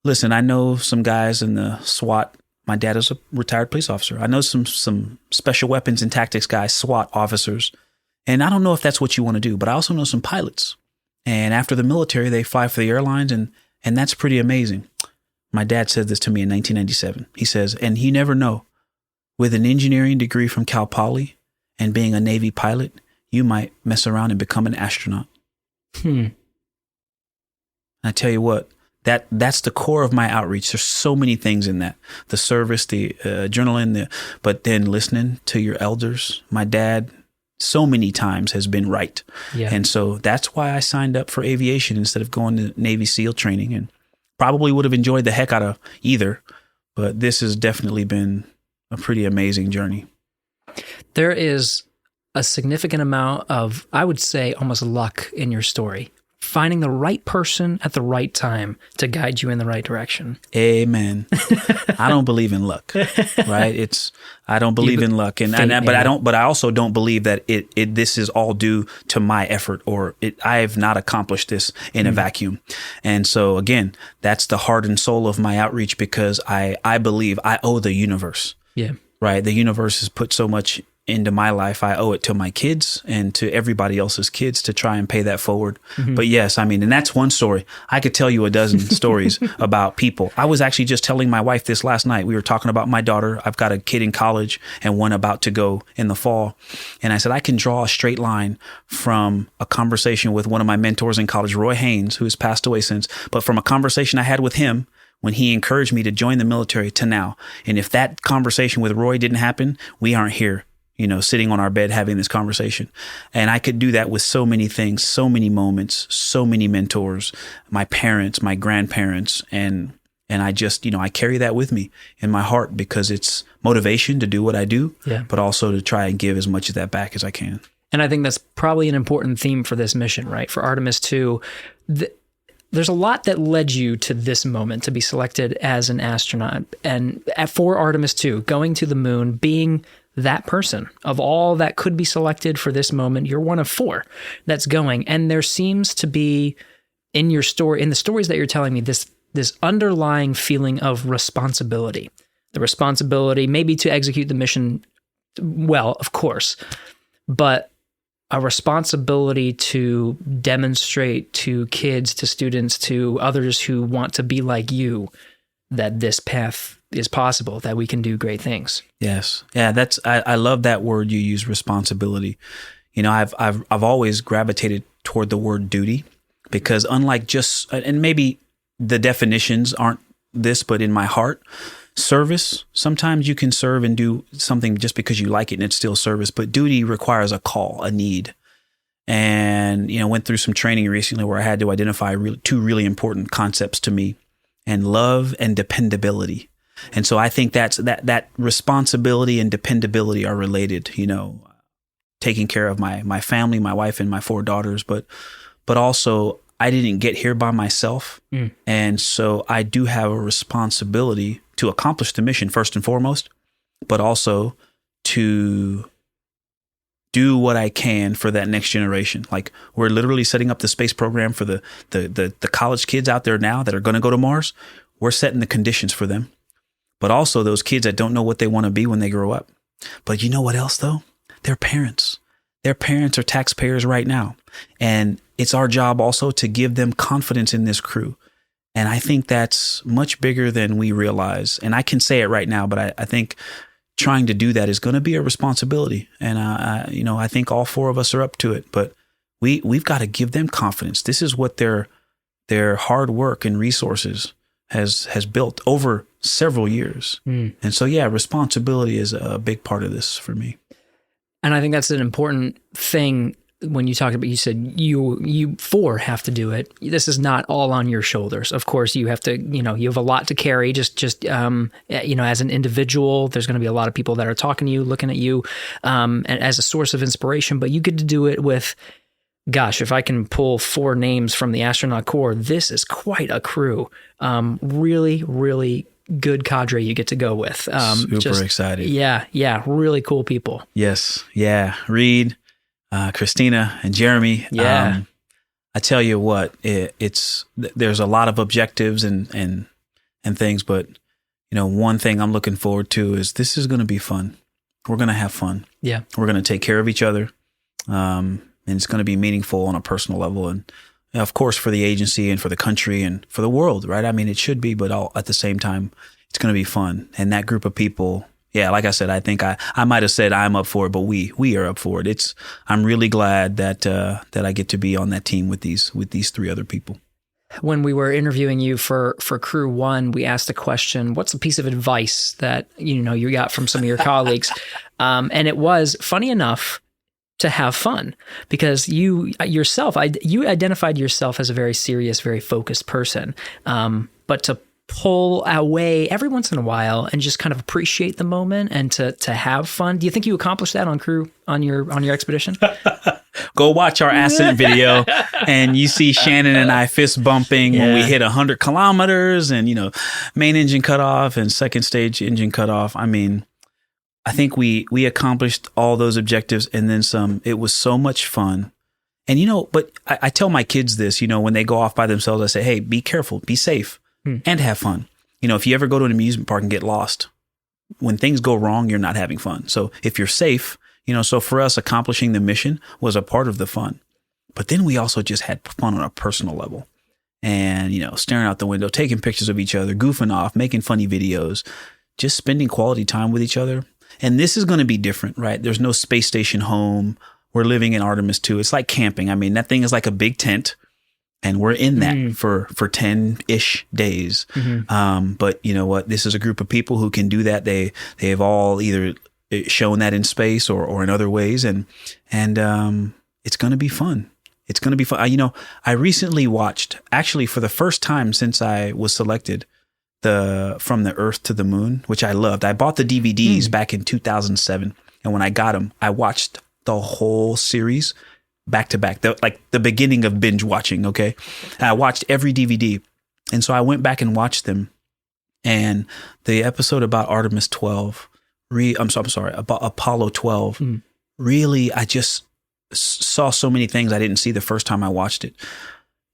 listen, I know some guys in the SWAT. My dad is a retired police officer. I know some special weapons and tactics guys, SWAT officers, and I don't know if that's what you want to do, but I also know some pilots. And after the military, they fly for the airlines, and that's pretty amazing. My dad said this to me in 1997. He says, and you never know, with an engineering degree from Cal Poly and being a Navy pilot, you might mess around and become an astronaut. I tell you what, that's the core of my outreach. There's so many things in that. The service, the adrenaline, but then listening to your elders. My dad so many times has been right. Yeah. And so that's why I signed up for aviation instead of going to Navy SEAL training, and probably would have enjoyed the heck out of either. But this has definitely been a pretty amazing journey. There is a significant amount of, I would say, almost luck in your story. Finding the right person at the right time to guide you in the right direction. Amen. I don't believe in luck, right? I don't believe in luck, but I also don't believe that this is all due to my effort, or I have not accomplished this in a vacuum. And so again, that's the heart and soul of my outreach, because I believe I owe the universe. Yeah. Right. The universe has put so much into my life. I owe it to my kids and to everybody else's kids to try and pay that forward. But yes, I mean, and that's one story. I could tell you a dozen stories about people. I was actually just telling my wife this last night. We were talking about my daughter. I've got a kid in college and one about to go in the fall. And I said, I can draw a straight line from a conversation with one of my mentors in college, Roy Haynes, who has passed away since, but from a conversation I had with him when he encouraged me to join the military to now. And if that conversation with Roy didn't happen, we aren't here, sitting on our bed having this conversation. And I could do that with so many things, so many moments, so many mentors, my parents, my grandparents. And I just, I carry that with me in my heart, because it's motivation to do what I do, but also to try and give as much of that back as I can. And I think that's probably an important theme for this mission, right? For Artemis II, there's a lot that led you to this moment to be selected as an astronaut. And for Artemis II, going to the moon, being that person of all that could be selected for this moment, you're one of 4 that's going. And there seems to be in your story, in the stories that you're telling me, this underlying feeling of responsibility. The responsibility maybe to execute the mission well, of course, but a responsibility to demonstrate to kids, to students, to others who want to be like you, that this path is possible, that we can do great things. Yes. Yeah, I love that word you use, responsibility. I've always gravitated toward the word duty, because unlike just, and maybe the definitions aren't this, but in my heart, service, sometimes you can serve and do something just because you like it and it's still service, but duty requires a call, a need. And, went through some training recently where I had to identify 2 really important concepts to me, and love and dependability. And so I think that responsibility and dependability are related, taking care of my family, my wife and my 4 daughters, but also I didn't get here by myself. And so I do have a responsibility to accomplish the mission first and foremost, but also to do what I can for that next generation. Like, we're literally setting up the space program for the college kids out there now that are going to go to Mars. We're setting the conditions for them. But also those kids that don't know what they want to be when they grow up. But you know what else, though? Their parents. Their parents are taxpayers right now. And it's our job also to give them confidence in this crew. And I think that's much bigger than we realize. And I can say it right now, but I think trying to do that is going to be a responsibility. And, I think all 4 of us are up to it. But we've got to give them confidence. This is what their hard work and resources has built over several years. And so, responsibility is a big part of this for me. And I think that's an important thing when you talked about, you said you 4 have to do it. This is not all on your shoulders. Of course, you have to, you have a lot to carry just as an individual. There's going to be a lot of people that are talking to you, looking at you and as a source of inspiration, but you get to do it with, gosh, if I can pull 4 names from the astronaut corps, this is quite a crew. Really, really good cadre you get to go with. Super excited. Yeah. Really cool people. Yes. Yeah. Reed, Christina and Jeremy. Yeah. I tell you what, there's a lot of objectives and things, but one thing I'm looking forward to is this is going to be fun. We're going to have fun. Yeah. We're going to take care of each other. And it's going to be meaningful on a personal level. And of course, for the agency and for the country and for the world, right? I mean, it should be, but all at the same time, it's going to be fun. And that group of people, yeah, like I said, I think I might have said I'm up for it, but we are up for it. I'm really glad that I get to be on that team with these 3 other people. When we were interviewing you for Crew 1, we asked a question, what's a piece of advice that you got from some of your colleagues? And it was, funny enough, to have fun, because you identified yourself as a very serious, very focused person, but to pull away every once in a while and just kind of appreciate the moment and to have fun. Do you think you accomplished that on your expedition? Go watch our ascent video and you see Shannon and I fist bumping when we hit 100 kilometers and, main engine cut off and second stage engine cut off. I mean, I think we accomplished all those objectives and then some. It was so much fun. And, but I tell my kids this, when they go off by themselves, I say, hey, be careful, be safe. And have fun. If you ever go to an amusement park and get lost, when things go wrong, you're not having fun. So if you're safe, so for us, accomplishing the mission was a part of the fun. But then we also just had fun on a personal level and, staring out the window, taking pictures of each other, goofing off, making funny videos, just spending quality time with each other. And this is going to be different, right? There's no space station home. We're living in Artemis II. It's like camping. I mean, that thing is like a big tent. And we're in that for 10-ish days. Mm-hmm. But you know what? This is a group of people who can do that. They have all either shown that in space or in other ways. And it's going to be fun. It's going to be fun. I recently watched, actually for the first time since I was selected, From the Earth to the Moon, which I loved. I bought the DVDs back in 2007. And when I got them, I watched the whole series back to back, the beginning of binge watching. Okay. And I watched every DVD. And so I went back and watched them. And the episode about Artemis 12, about Apollo 12, really, I just saw so many things I didn't see the first time I watched it.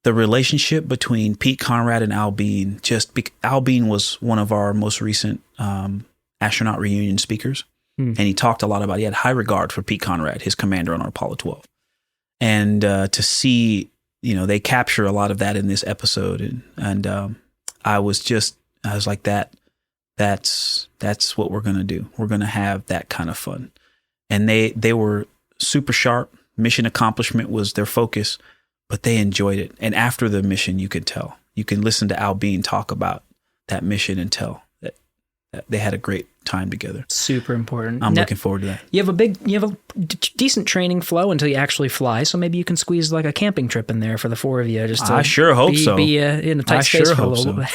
The relationship between Pete Conrad and Al Bean, Al Bean was one of our most recent astronaut reunion speakers. And he talked a lot about, he had high regard for Pete Conrad, his commander on Apollo 12. And to see, they capture a lot of that in this episode. And I was like, that's what we're going to do. We're going to have that kind of fun. And they were super sharp. Mission accomplishment was their focus, but they enjoyed it. And after the mission, you could tell. You can listen to Al Bean talk about that mission and tell that they had a great time together. Super important. I'm looking forward to that. You have a decent training flow until you actually fly, so maybe you can squeeze like a camping trip in there for the 4 of you. I sure hope so. Be in a tight space for a little bit.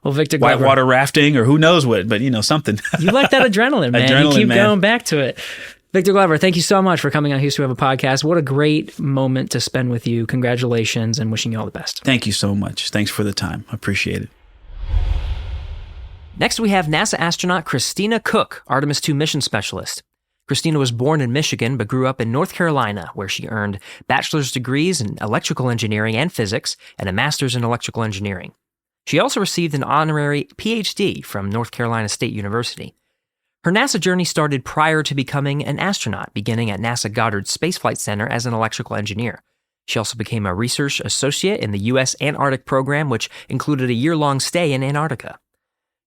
Well, Victor Glover, whitewater rafting or who knows what, but something. You like that adrenaline, man. You keep going back to it. Victor Glover, thank you so much for coming on Houston We Have a Podcast. What a great moment to spend with you. Congratulations and wishing you all the best. Thank you so much. Thanks for the time. I appreciate it. Next, we have NASA astronaut Christina Cook, Artemis II mission specialist. Christina was born in Michigan, but grew up in North Carolina, where she earned bachelor's degrees in electrical engineering and physics and a master's in electrical engineering. She also received an honorary PhD from North Carolina State University. Her NASA journey started prior to becoming an astronaut, beginning at NASA Goddard Space Flight Center as an electrical engineer. She also became a research associate in the U.S. Antarctic program, which included a year-long stay in Antarctica.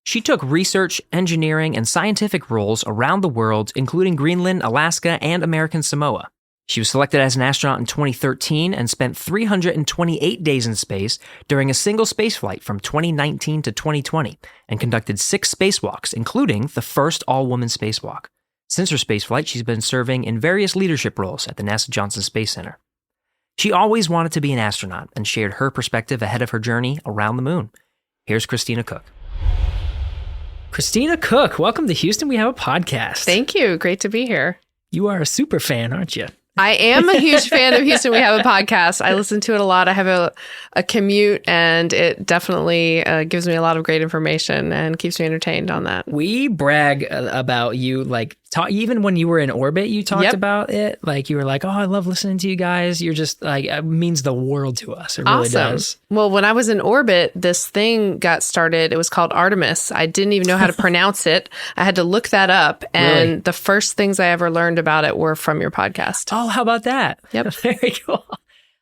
She took research, engineering, and scientific roles around the world, including Greenland, Alaska, and American Samoa. She was selected as an astronaut in 2013 and spent 328 days in space during a single spaceflight from 2019 to 2020 and conducted 6 spacewalks, including the first all-woman spacewalk. Since her spaceflight, she's been serving in various leadership roles at the NASA Johnson Space Center. She always wanted to be an astronaut and shared her perspective ahead of her journey around the moon. Here's Christina Cook. Christina Cook, welcome to Houston We Have a Podcast. Thank you. Great to be here. You are a super fan, aren't you? I am a huge fan of Houston We Have a Podcast. I listen to it a lot. I have a commute, and it definitely gives me a lot of great information and keeps me entertained on that. We brag about you, even when you were in orbit, you talked about it. Like, you were like, oh, I love listening to you guys. You're just like, it means the world to us. It really does. Well, when I was in orbit, this thing got started. It was called Artemis. I didn't even know how to pronounce it. I had to look that up. And the first things I ever learned about it were from your podcast. Oh, how about that? Yep. Very cool.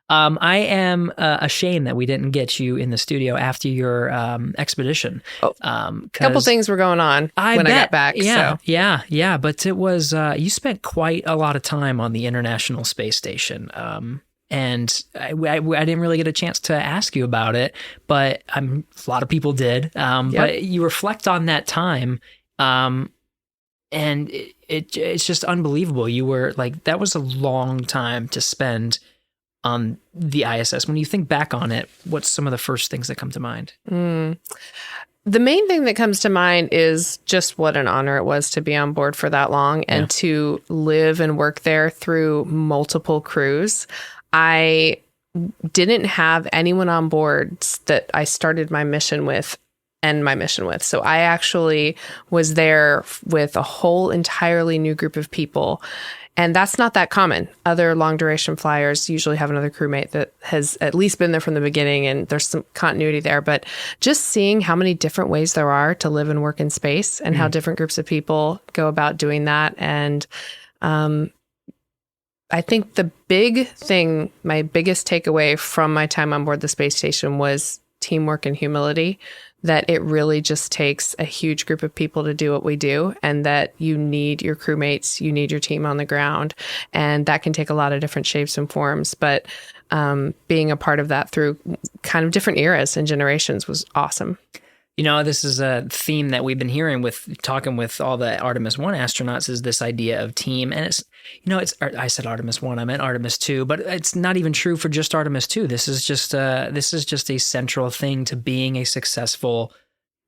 I am ashamed that we didn't get you in the studio after your expedition. A couple things were going on when I got back. Yeah. But it was, you spent quite a lot of time on the International Space Station. And I didn't really get a chance to ask you about it, but a lot of people did. But you reflect on that time, and it's just unbelievable. You were like, that was a long time to spend on the ISS. When you think back on it, what's some of the first things that come to mind? The main thing that comes to mind is just what an honor it was to be on board for that long and to live and work there through multiple crews. I didn't have anyone on board that I started my mission with. So I actually was there with a whole entirely new group of people. And that's not that common. Other long duration flyers usually have another crewmate that has at least been there from the beginning, and there's some continuity there. But just seeing how many different ways there are to live and work in space and how different groups of people go about doing that. And I think the big thing, my biggest takeaway from my time on board the space station was teamwork and humility, that it really just takes a huge group of people to do what we do, and that you need your crewmates, you need your team on the ground. And that can take a lot of different shapes and forms. But being a part of that through kind of different eras and generations was awesome. You know, this is a theme that we've been hearing with talking with all the Artemis I astronauts, is this idea of team. And it's, I said Artemis I, I meant Artemis II, but it's not even true for just Artemis II. This is just a central thing to being a successful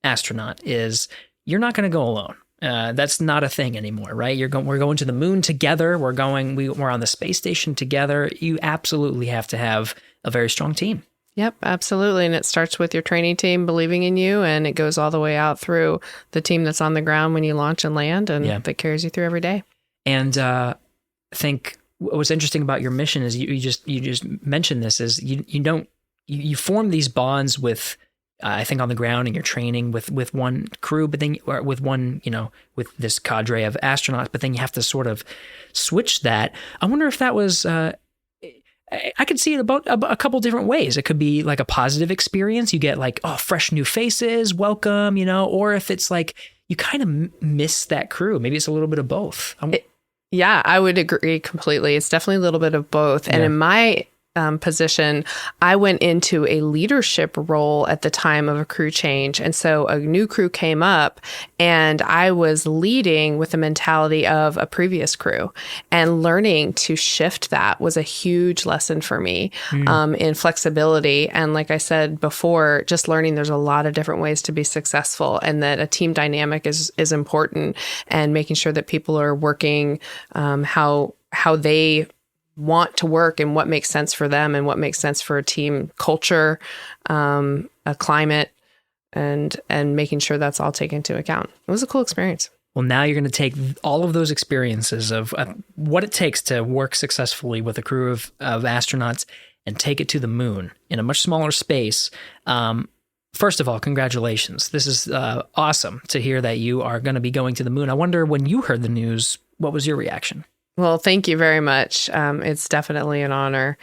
astronaut, is you're not going to go alone. That's not a thing anymore, right? We're going to the moon together. We're on the space station together. You absolutely have to have a very strong team. Yep, absolutely. And it starts with your training team believing in you, and it goes all the way out through the team that's on the ground when you launch and land, and that carries you through every day. And I think what was interesting about your mission is you just mentioned this, is you form these bonds with, I think, on the ground, and you're training with one crew, but then with one, with this cadre of astronauts, but then you have to sort of switch that. I wonder if that was, I could see it about a couple different ways. It could be like a positive experience. You get like, fresh new faces, welcome, or if it's like you kind of miss that crew. Maybe it's a little bit of both. Yeah, I would agree completely. It's definitely a little bit of both. And in my position, I went into a leadership role at the time of a crew change. And so a new crew came up, and I was leading with the mentality of a previous crew, and learning to shift that was a huge lesson for me in flexibility. And like I said before, just learning there's a lot of different ways to be successful, and that a team dynamic is important, and making sure that people are working how they want to work and what makes sense for them and what makes sense for a team culture, a climate, and making sure that's all taken into account. It was a cool experience. Well, now you're going to take all of those experiences of what it takes to work successfully with a crew of astronauts and take it to the moon in a much smaller space. First of all, congratulations. This is awesome to hear that you are going to be going to the moon. I wonder, when you heard the news, what was your reaction? Well, thank you very much. It's definitely an honor.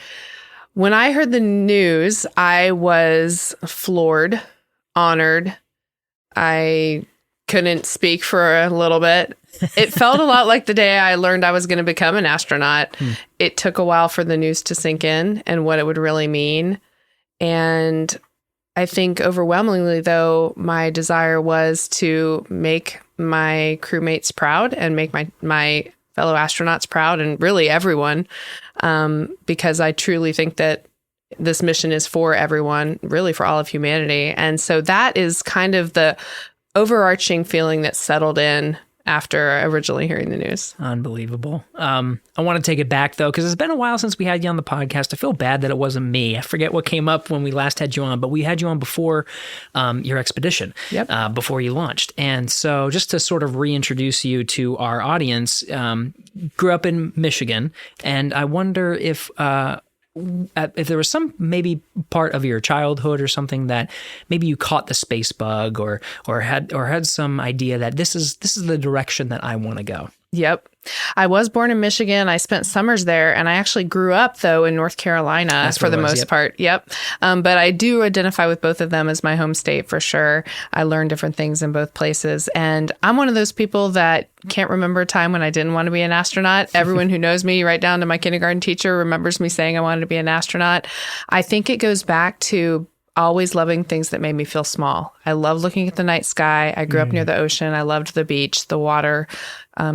When I heard the news, I was floored, honored. I couldn't speak for a little bit. It felt a lot like the day I learned I was going to become an astronaut. It took a while for the news to sink in and what it would really mean. And I think overwhelmingly, though, my desire was to make my crewmates proud and make my fellow astronauts proud, and really everyone, because I truly think that this mission is for everyone, really for all of humanity. And so that is kind of the overarching feeling that settled in after originally hearing the news. Unbelievable. I want to take it back, though, because it's been a while since we had you on the podcast. I feel bad that it wasn't me. I forget what came up when we last had you on, but we had you on before your expedition, before you launched. And so just to sort of reintroduce you to our audience, grew up in Michigan, and I wonder if there was some maybe part of your childhood or something that maybe you caught the space bug or had some idea that this is the direction that I want to go. Yep. I was born in Michigan. I spent summers there, and I actually grew up, though, in North Carolina for the most part. Yep. But I do identify with both of them as my home state for sure. I learned different things in both places. And I'm one of those people that can't remember a time when I didn't want to be an astronaut. Everyone who knows me, right down to my kindergarten teacher, remembers me saying I wanted to be an astronaut. I think it goes back to always loving things that made me feel small. I love looking at the night sky. I grew up near the ocean. I loved the beach, the water,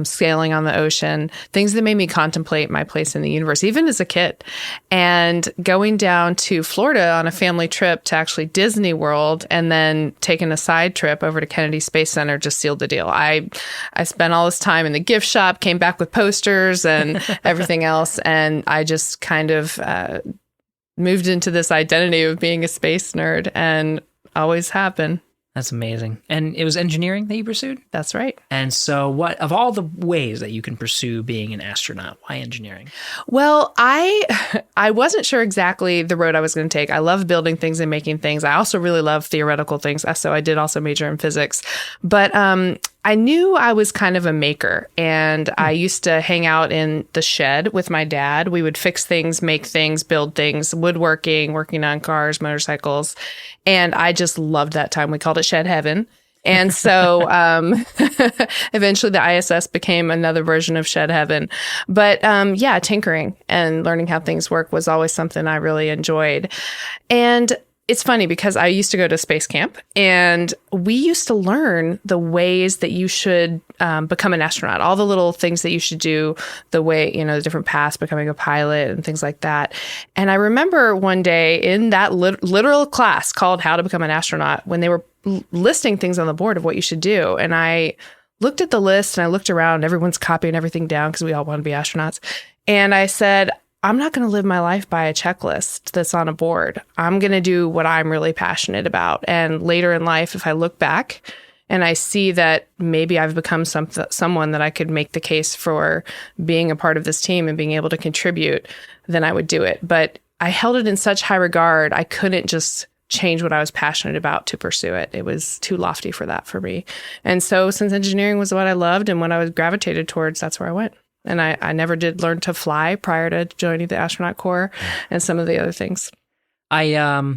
sailing on the ocean, things that made me contemplate my place in the universe, even as a kid. And going down to Florida on a family trip to actually Disney World and then taking a side trip over to Kennedy Space Center just sealed the deal. I spent all this time in the gift shop, came back with posters and everything else. And I just kind of moved into this identity of being a space nerd and always have been. That's amazing. And it was engineering that you pursued? That's right. And so what, of all the ways that you can pursue being an astronaut, why engineering? Well, I wasn't sure exactly the road I was going to take. I love building things and making things. I also really love theoretical things. So I did also major in physics. But I knew I was kind of a maker, and I used to hang out in the shed with my dad. We would fix things, make things, build things, woodworking, working on cars, motorcycles. And I just loved that time. We called it shed heaven. And so eventually the ISS became another version of shed heaven. But yeah, tinkering and learning how things work was always something I really enjoyed. And it's funny because I used to go to space camp, and we used to learn the ways that you should become an astronaut, all the little things that you should do, the way, the different paths, becoming a pilot and things like that. And I remember one day in that literal class called How to Become an Astronaut, when they were listing things on the board of what you should do. And I looked at the list and I looked around, everyone's copying everything down because we all want to be astronauts. And I said, I'm not going to live my life by a checklist that's on a board. I'm going to do what I'm really passionate about. And later in life, if I look back and I see that maybe I've become someone that I could make the case for being a part of this team and being able to contribute, then I would do it. But I held it in such high regard, I couldn't just change what I was passionate about to pursue it. It was too lofty for that for me. And so since engineering was what I loved and what I was gravitated towards, that's where I went. And I never did learn to fly prior to joining the astronaut corps and some of the other things. I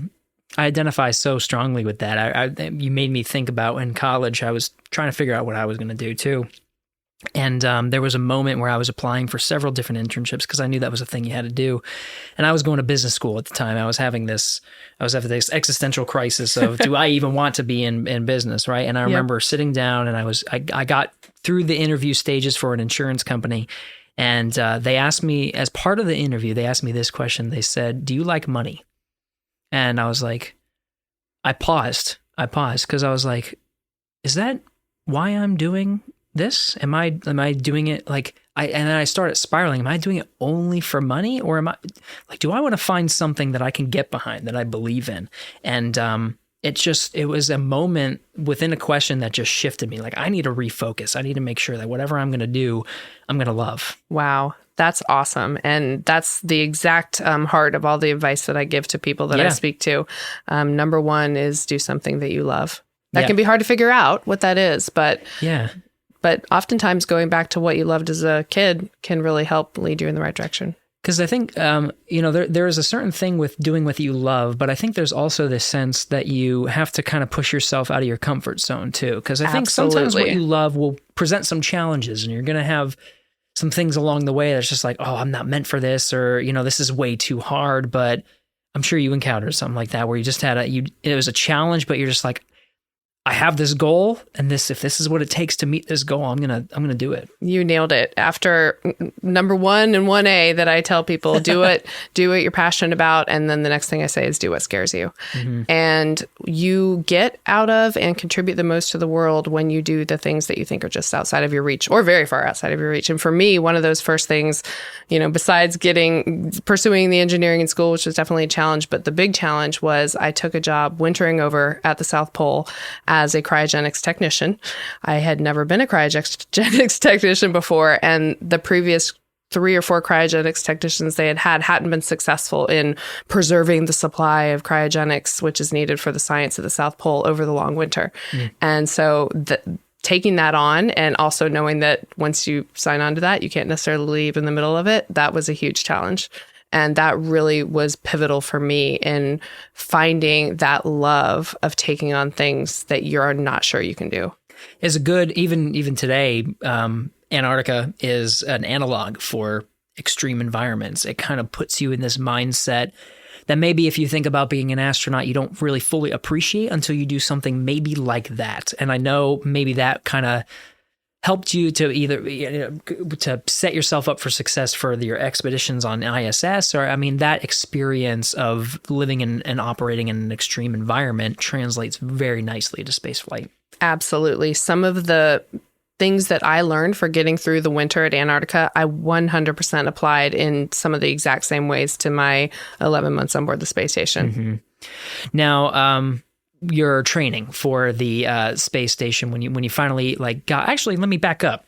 identify so strongly with that. You made me think about in college, I was trying to figure out what I was going to do too. And there was a moment where I was applying for several different internships because I knew that was a thing you had to do. And I was going to business school at the time. I was having this existential crisis of, do I even want to be in business, right? And I remember sitting down and I got through the interview stages for an insurance company. And they asked me, as part of the interview, they asked me this question. They said, do you like money? And I was like, I paused because I was like, is that why I'm doing this? Am I doing it and then I started spiraling. Am I doing it only for money, or am I do I want to find something that I can get behind, that I believe in? And it was a moment within a question that just shifted me. I need to refocus. I need to make sure that whatever I'm going to do, I'm going to love. Wow. That's awesome. And that's the exact heart of all the advice that I give to people that I speak to. Number one is do something that you love. That can be hard to figure out what that is, but oftentimes going back to what you loved as a kid can really help lead you in the right direction. Because I think, there is a certain thing with doing what you love, but I think there's also this sense that you have to kind of push yourself out of your comfort zone too. Because I think sometimes what you love will present some challenges, and you're going to have some things along the way that's just like, oh, I'm not meant for this, or, this is way too hard. But I'm sure you encountered something like that where you just it was a challenge, but you're just like, I have this goal, and if this is what it takes to meet this goal, I'm gonna do it. You nailed it. After number 1 and 1A that I tell people, do what you're passionate about, and then the next thing I say is do what scares you. Mm-hmm. And you get out of and contribute the most to the world when you do the things that you think are just outside of your reach, or very far outside of your reach. And for me, one of those first things, besides pursuing the engineering in school, which was definitely a challenge, but the big challenge was I took a job wintering over at the South Pole as a cryogenics technician. I had never been a cryogenics technician before, and the previous 3 or 4 cryogenics technicians they hadn't been successful in preserving the supply of cryogenics, which is needed for the science of the South Pole over the long winter. And so taking that on, and also knowing that once you sign on to that, you can't necessarily leave in the middle of it, that was a huge challenge. And that really was pivotal for me in finding that love of taking on things that you're not sure you can do. Is a good, even today, Antarctica is an analog for extreme environments. It kind of puts you in this mindset that maybe if you think about being an astronaut, you don't really fully appreciate until you do something maybe like that. And I know maybe that kind of helped you to either to set yourself up for success for your expeditions on ISS, or that experience of living and operating in an extreme environment translates very nicely to spaceflight. Absolutely. Some of the things that I learned for getting through the winter at Antarctica, I 100% applied in some of the exact same ways to my 11 months on board the space station. Mm-hmm. Now, your training for the space station, when you finally got, actually, let me back up.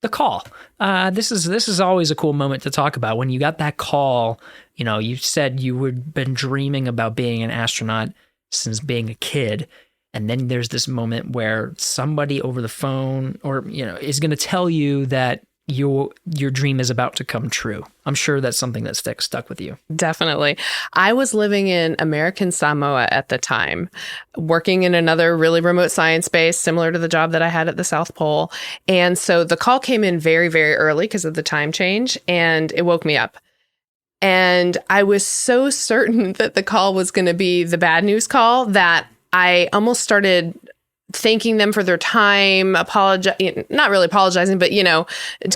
The call. This is always a cool moment to talk about. When you got that call, you said you had been dreaming about being an astronaut since being a kid. And then there's this moment where somebody over the phone is going to tell you that your dream is about to come true. I'm sure that's something that stuck with you. Definitely. I was living in American Samoa at the time, working in another really remote science base, similar to the job that I had at the South Pole. And so the call came in very, very early because of the time change, and it woke me up. And I was so certain that the call was going to be the bad news call that I almost started thanking them for their time, not really apologizing, but,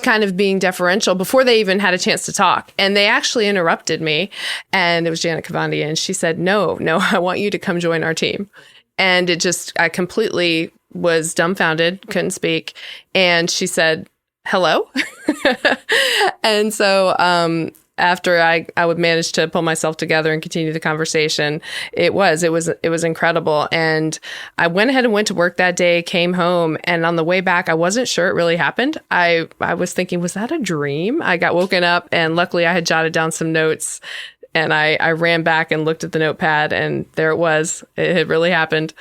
kind of being deferential before they even had a chance to talk. And they actually interrupted me. And it was Janet Kavandia. And she said, no, I want you to come join our team. And I completely was dumbfounded, couldn't speak. And she said, hello. And so, after I would manage to pull myself together and continue the conversation, it was incredible. And I went ahead and went to work that day, came home, and on the way back, I wasn't sure it really happened. I was thinking, was that a dream? I got woken up, and luckily I had jotted down some notes. And I ran back and looked at the notepad, and there it was. It had really happened.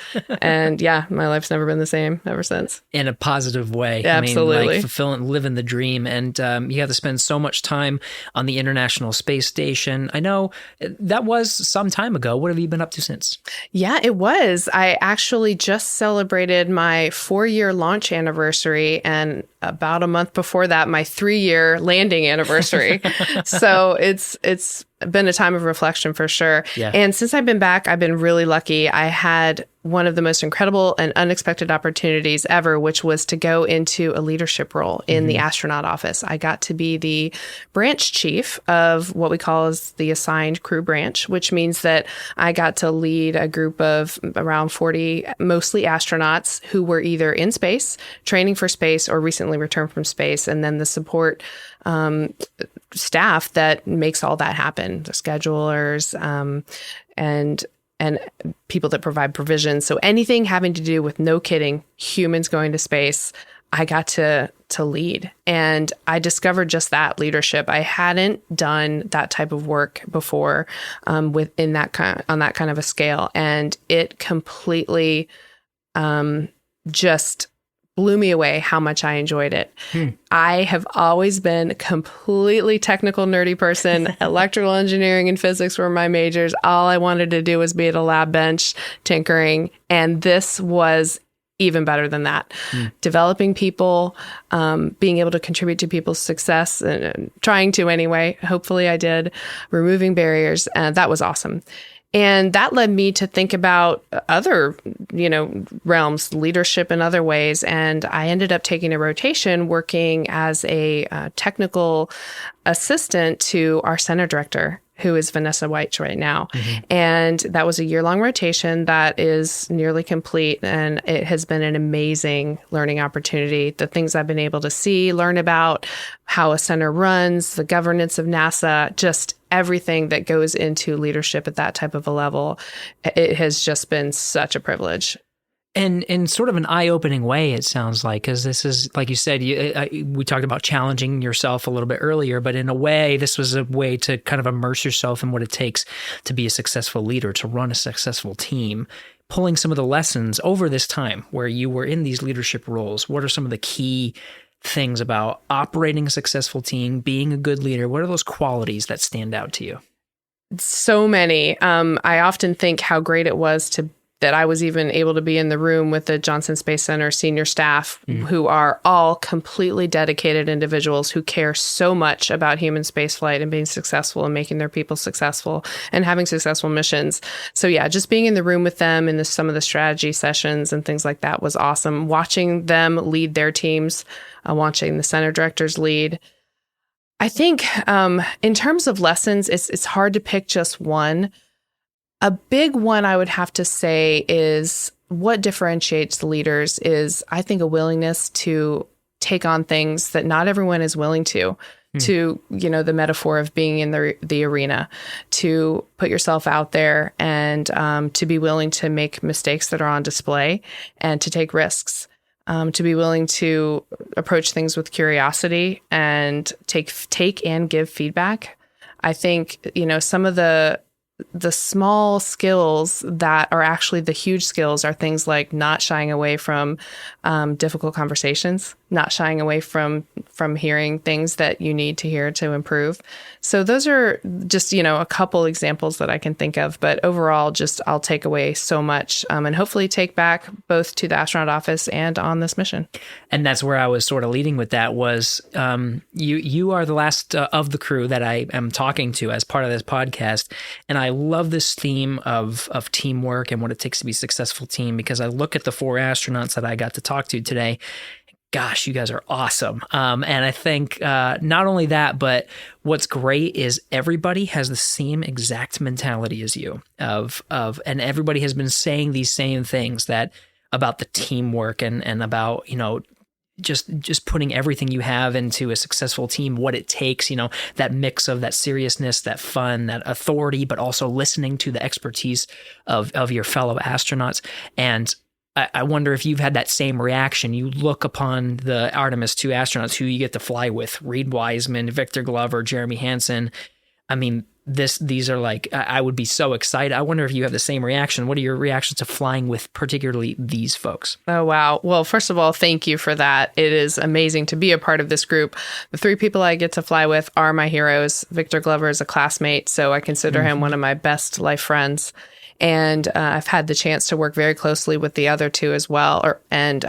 And yeah, my life's never been the same ever since. In a positive way. Absolutely. Fulfilling, living the dream. And you have to spend so much time on the International Space Station. I know that was some time ago. What have you been up to since? Yeah, it was. I actually just celebrated my 4-year launch anniversary, and about a month before that, my 3-year landing anniversary. So it's been a time of reflection for sure. Yeah. And since I've been back, I've been really lucky. I had one of the most incredible and unexpected opportunities ever, which was to go into a leadership role in the astronaut office. I got to be the branch chief of what we call as the assigned crew branch, which means that I got to lead a group of around 40, mostly astronauts who were either in space, training for space, or recently returned from space, and then the support staff that makes all that happen, the schedulers, and people that provide provisions. So anything having to do with, no kidding, humans going to space, I got to lead. And I discovered just that leadership. I hadn't done that type of work before on that kind of a scale. And it completely just blew me away how much I enjoyed it. I have always been a completely technical, nerdy person. Electrical engineering and physics were my majors. All I wanted to do was be at a lab bench tinkering. And this was even better than that. Developing people, being able to contribute to people's success, and trying to anyway. Hopefully I did. Removing barriers. That was awesome. And that led me to think about other, realms, leadership in other ways. And I ended up taking a rotation working as a technical assistant to our center director, who is Vanessa White right now. And that was a year-long rotation that is nearly complete. And it has been an amazing learning opportunity. The things I've been able to see, learn about how a center runs, the governance of NASA, just everything that goes into leadership at that type of a level. It has just been such a privilege. And in sort of an eye-opening way, it sounds like, because this is, like you said, we talked about challenging yourself a little bit earlier, but in a way, this was a way to kind of immerse yourself in what it takes to be a successful leader, to run a successful team. pulling some of the lessons over this time where you were in these leadership roles. What are some of the key things about operating a successful team, being a good leader? What are those qualities that stand out to you? So many. I often think how great it was that I was even able to be in the room with the Johnson Space Center senior staff who are all completely dedicated individuals who care so much about human spaceflight and being successful and making their people successful and having successful missions. So yeah, just being in the room with them in some of the strategy sessions and things like that was awesome. Watching them lead their teams, watching the center directors lead. I think in terms of lessons, it's hard to pick just one. A big one I would have to say is what differentiates leaders is, I think, a willingness to take on things that not everyone is willing to, the metaphor of being in the arena, to put yourself out there and to be willing to make mistakes that are on display and to take risks, to be willing to approach things with curiosity and take and give feedback. I think, some of the small skills that are actually the huge skills are things like not shying away from difficult conversations, not shying away from hearing things that you need to hear to improve. So those are just, a couple examples that I can think of. But overall, I'll take away so much and hopefully take back both to the astronaut office and on this mission. And that's where I was sort of leading with that was you are the last of the crew that I am talking to as part of this podcast. And I love this theme of teamwork and what it takes to be a successful team, because I look at the 4 astronauts that I got to talk to today. Gosh, you guys are awesome. And I think not only that, but what's great is everybody has the same exact mentality as you and everybody has been saying these same things about the teamwork and about, just putting everything you have into a successful team, what it takes, that mix of that seriousness, that fun, that authority, but also listening to the expertise of your fellow astronauts. And I wonder if you've had that same reaction. You look upon the Artemis II astronauts who you get to fly with, Reed Wiseman, Victor Glover, Jeremy Hansen. I mean, these are like, I would be so excited. I wonder if you have the same reaction. What are your reactions to flying with particularly these folks? Oh, wow. Well, first of all, thank you for that. It is amazing to be a part of this group. The 3 people I get to fly with are my heroes. Victor Glover is a classmate, so I consider him one of my best life friends. And I've had the chance to work very closely with the other 2 as well. As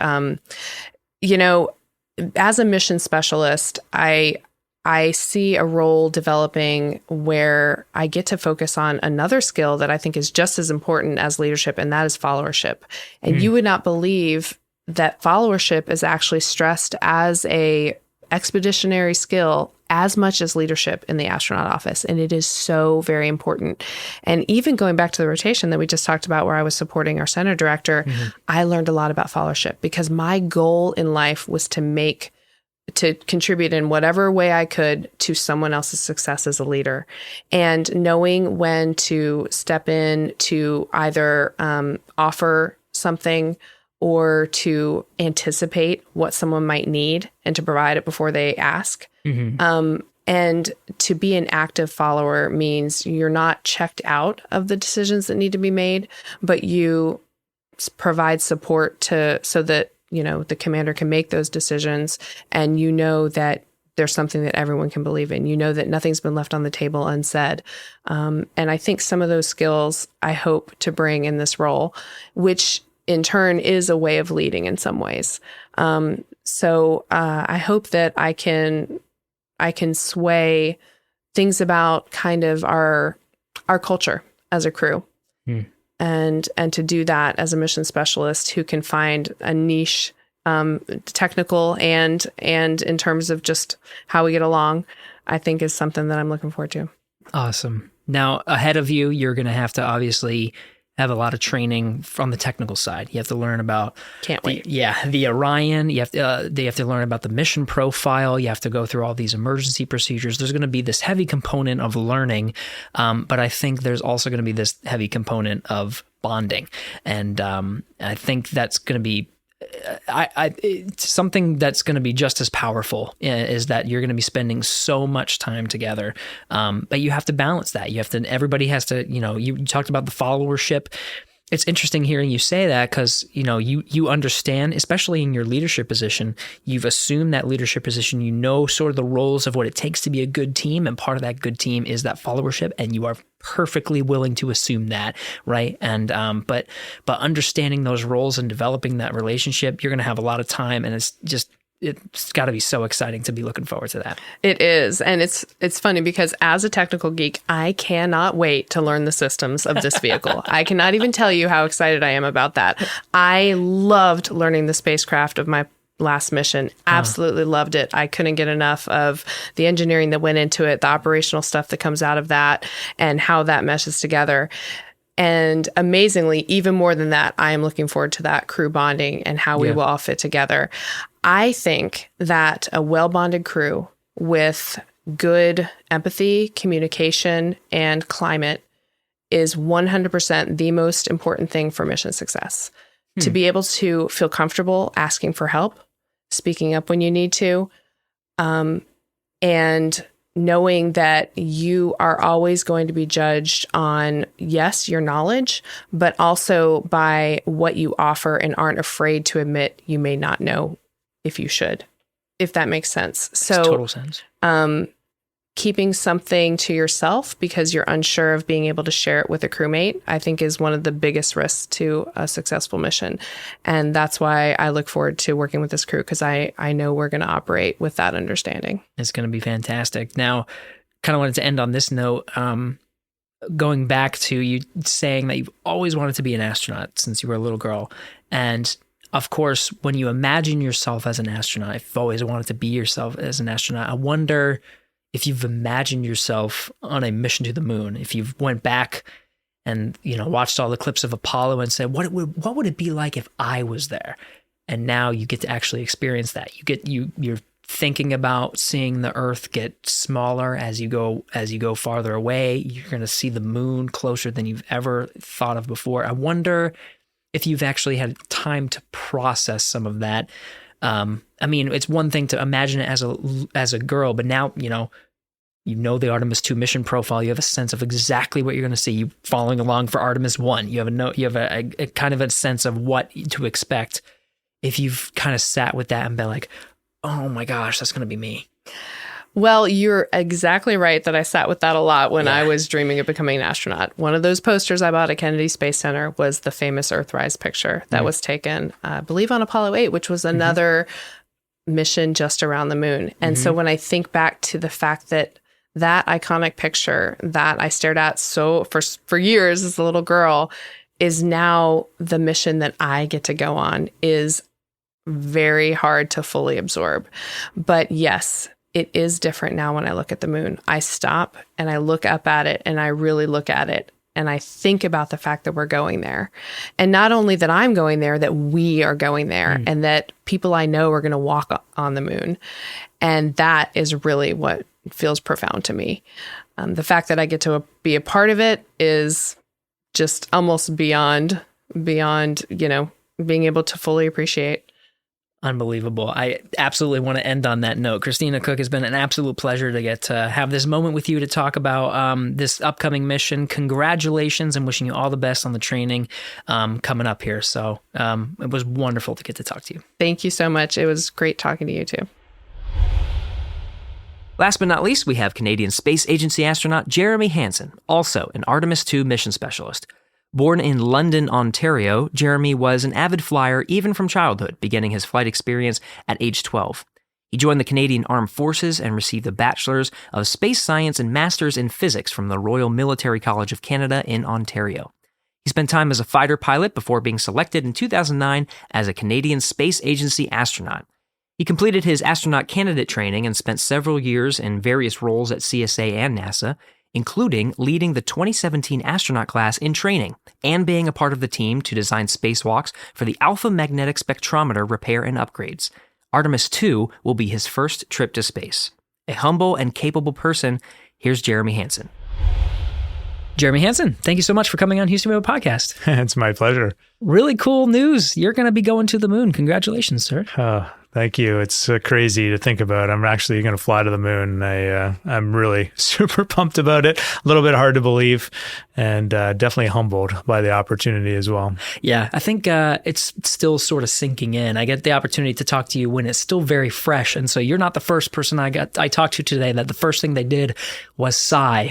a mission specialist, I see a role developing where I get to focus on another skill that I think is just as important as leadership, and that is followership. And you would not believe that followership is actually stressed as a expeditionary skill as much as leadership in the astronaut office. And it is so very important. And even going back to the rotation that we just talked about, where I was supporting our center director, I learned a lot about followership, because my goal in life was to contribute in whatever way I could to someone else's success as a leader, and knowing when to step in to either offer something or to anticipate what someone might need and to provide it before they ask. And to be an active follower means you're not checked out of the decisions that need to be made, but you provide support so that the commander can make those decisions, and that there's something that everyone can believe in. That nothing's been left on the table unsaid. And I think some of those skills I hope to bring in this role, which in turn is a way of leading in some ways. So I hope that I can sway things about kind of our culture as a crew. And to do that as a mission specialist who can find a niche, technical and in terms of just how we get along, I think is something that I'm looking forward to. Awesome. Now, ahead of you, you're going to have to obviously have a lot of training from the technical side. You have to learn about the Orion. They have to learn about the mission profile. You have to go through all these emergency procedures. There's going to be this heavy component of learning, but I think there's also going to be this heavy component of bonding, and I think that's going to be something that's going to be just as powerful, is that you're going to be spending so much time together. But you have to balance that. Everybody has to, you talked about the followership. it's interesting hearing you say that because, you understand, especially in your leadership position, you've assumed that leadership position, sort of the roles of what it takes to be a good team. And part of that good team is that followership. And you are perfectly willing to assume that, right? And, but understanding those roles and developing that relationship, you're going to have a lot of time. And it's got to be so exciting to be looking forward to that. It is. And it's funny because as a technical geek, I cannot wait to learn the systems of this vehicle. I cannot even tell you how excited I am about that. I loved learning the spacecraft of my last mission. Absolutely loved it. I couldn't get enough of the engineering that went into it, the operational stuff that comes out of that, and how that meshes together. And amazingly, even more than that, I am looking forward to that crew bonding and how we will all fit together. I think that a well-bonded crew with good empathy, communication, and climate is 100% the most important thing for mission success. To be able to feel comfortable asking for help, speaking up when you need to, and knowing that you are always going to be judged on, yes, your knowledge, but also by what you offer and aren't afraid to admit you may not know if you should, if that makes sense. So, makes total sense. Keeping something to yourself because you're unsure of being able to share it with a crewmate, I think is one of the biggest risks to a successful mission. And that's why I look forward to working with this crew because I know we're going to operate with that understanding. It's going to be fantastic. Now, kind of wanted to end on this note, going back to you saying that you've always wanted to be an astronaut since you were a little girl. And of course, when you imagine yourself as an astronaut, if you've always wanted to be yourself as an astronaut, I wonder if you've imagined yourself on a mission to the moon, if you've went back and, watched all the clips of Apollo and said, what would it be like if I was there? And now you get to actually experience that. You're thinking about seeing the Earth get smaller as you go farther away. You're going to see the moon closer than you've ever thought of before. I wonder if you've actually had time to process some of that. It's one thing to imagine it as a girl, but now, the Artemis II mission profile. You have a sense of exactly what you're going to see. You following along for Artemis I. You have a kind of a sense of what to expect. If you've kind of sat with that and been like, oh my gosh, that's going to be me. Well, you're exactly right that I sat with that a lot when I was dreaming of becoming an astronaut. One of those posters I bought at Kennedy Space Center was the famous Earthrise picture that was taken, I believe, on Apollo 8, which was another mission just around the moon. And so when I think back to the fact that iconic picture that I stared at for years as a little girl is now the mission that I get to go on is very hard to fully absorb. But yes, it is different now when I look at the moon. I stop and I look up at it and I really look at it and I think about the fact that we're going there. And not only that I'm going there, that we are going there and that people I know are going to walk on the moon. And that is really what feels profound to me. The fact that I get to be a part of it is just almost beyond, being able to fully appreciate. Unbelievable. I absolutely want to end on that note. Christina Cook, has been an absolute pleasure to get to have this moment with you to talk about this upcoming mission. Congratulations and wishing you all the best on the training coming up here. So it was wonderful to get to talk to you. Thank you so much. It was great talking to you too. Last but not least, we have Canadian Space Agency astronaut Jeremy Hansen, also an Artemis II mission specialist. Born in London, Ontario, Jeremy was an avid flyer even from childhood, beginning his flight experience at age 12. He joined the Canadian Armed Forces and received a Bachelor's of Space Science and Master's in Physics from the Royal Military College of Canada in Ontario. He spent time as a fighter pilot before being selected in 2009 as a Canadian Space Agency astronaut. He completed his astronaut candidate training and spent several years in various roles at CSA and NASA, including leading the 2017 astronaut class in training and being a part of the team to design spacewalks for the Alpha Magnetic Spectrometer repair and upgrades. Artemis II will be his first trip to space. A humble and capable person, here's Jeremy Hansen. Jeremy Hansen, thank you so much for coming on Houston Web Podcast. It's my pleasure. Really cool news. You're going to be going to the moon. Congratulations, sir. Thank you. It's crazy to think about. I'm actually going to fly to the moon. I'm really super pumped about it. A little bit hard to believe, and definitely humbled by the opportunity as well. Yeah, I think it's still sort of sinking in. I get the opportunity to talk to you when it's still very fresh, and so you're not the first person I talked to today that the first thing they did was sigh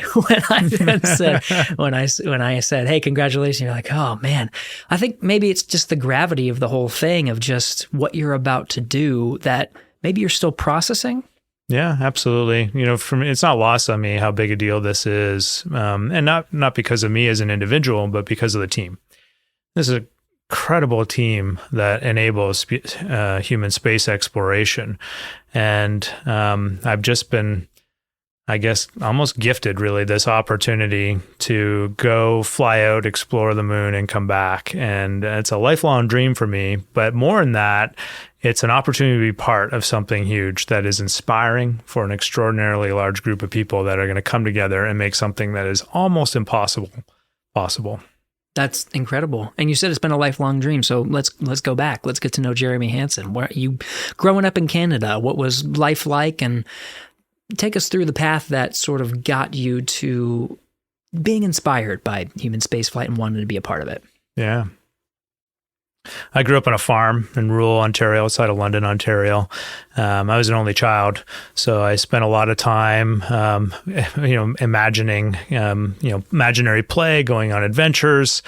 when I said, "Hey, congratulations!" You're like, "Oh man." I think maybe it's just the gravity of the whole thing of just what you're about to do that maybe you're still processing. Yeah, absolutely. For me, it's not lost on me how big a deal this is, and not because of me as an individual, but because of the team. This is an incredible team that enables human space exploration, and I've just been, I guess, almost gifted really this opportunity to go fly out, explore the moon, and come back. And it's a lifelong dream for me. But more than that, it's an opportunity to be part of something huge that is inspiring for an extraordinarily large group of people that are going to come together and make something that is almost impossible possible. That's incredible. And you said it's been a lifelong dream. So let's go back. Let's get to know Jeremy Hansen. Where you growing up in Canada, what was life like? And take us through the path that sort of got you to being inspired by human spaceflight and wanting to be a part of it. Yeah. I grew up on a farm in rural Ontario, outside of London, Ontario. I was an only child, so I spent a lot of time, imagining, imaginary play, going on adventures,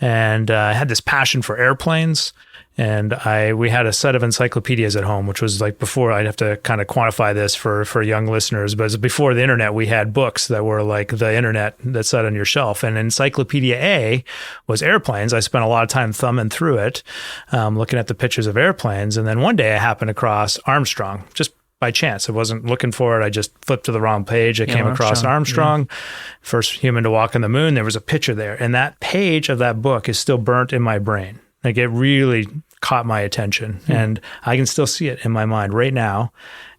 and I had this passion for airplanes. And we had a set of encyclopedias at home, which was like before. I'd have to kind of quantify this for young listeners, but before the internet, we had books that were like the internet that sat on your shelf. And Encyclopedia A was airplanes. I spent a lot of time thumbing through it, looking at the pictures of airplanes. And then one day I happened across Armstrong, just by chance. I wasn't looking for it. I just flipped to the wrong page. I came across Armstrong, first human to walk on the moon. There was a picture there. And that page of that book is still burnt in my brain. Like it really caught my attention, and I can still see it in my mind right now.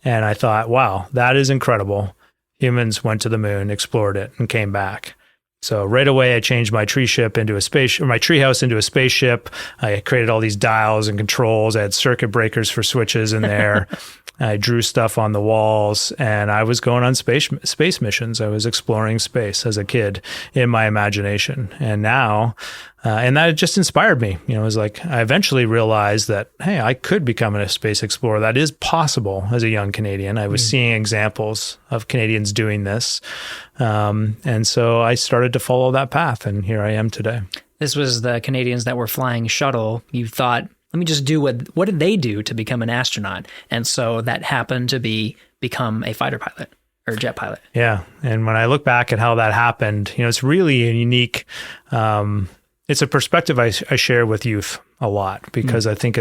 And I thought, wow, that is incredible. Humans went to the moon, explored it, and came back. So right away, I changed my treehouse into a spaceship. I created all these dials and controls. I had circuit breakers for switches in there. I drew stuff on the walls, and I was going on space missions. I was exploring space as a kid in my imagination. And now, and that just inspired me. It was like, I eventually realized that, hey, I could become a space explorer. That is possible as a young Canadian. I was seeing examples of Canadians doing this. And so I started to follow that path, and here I am today. This was the Canadians that were flying shuttle. You thought, let me just do what did they do to become an astronaut? And so that happened to become a fighter pilot or jet pilot. Yeah. And when I look back at how that happened, it's really a unique, it's a perspective I share with youth a lot, because I think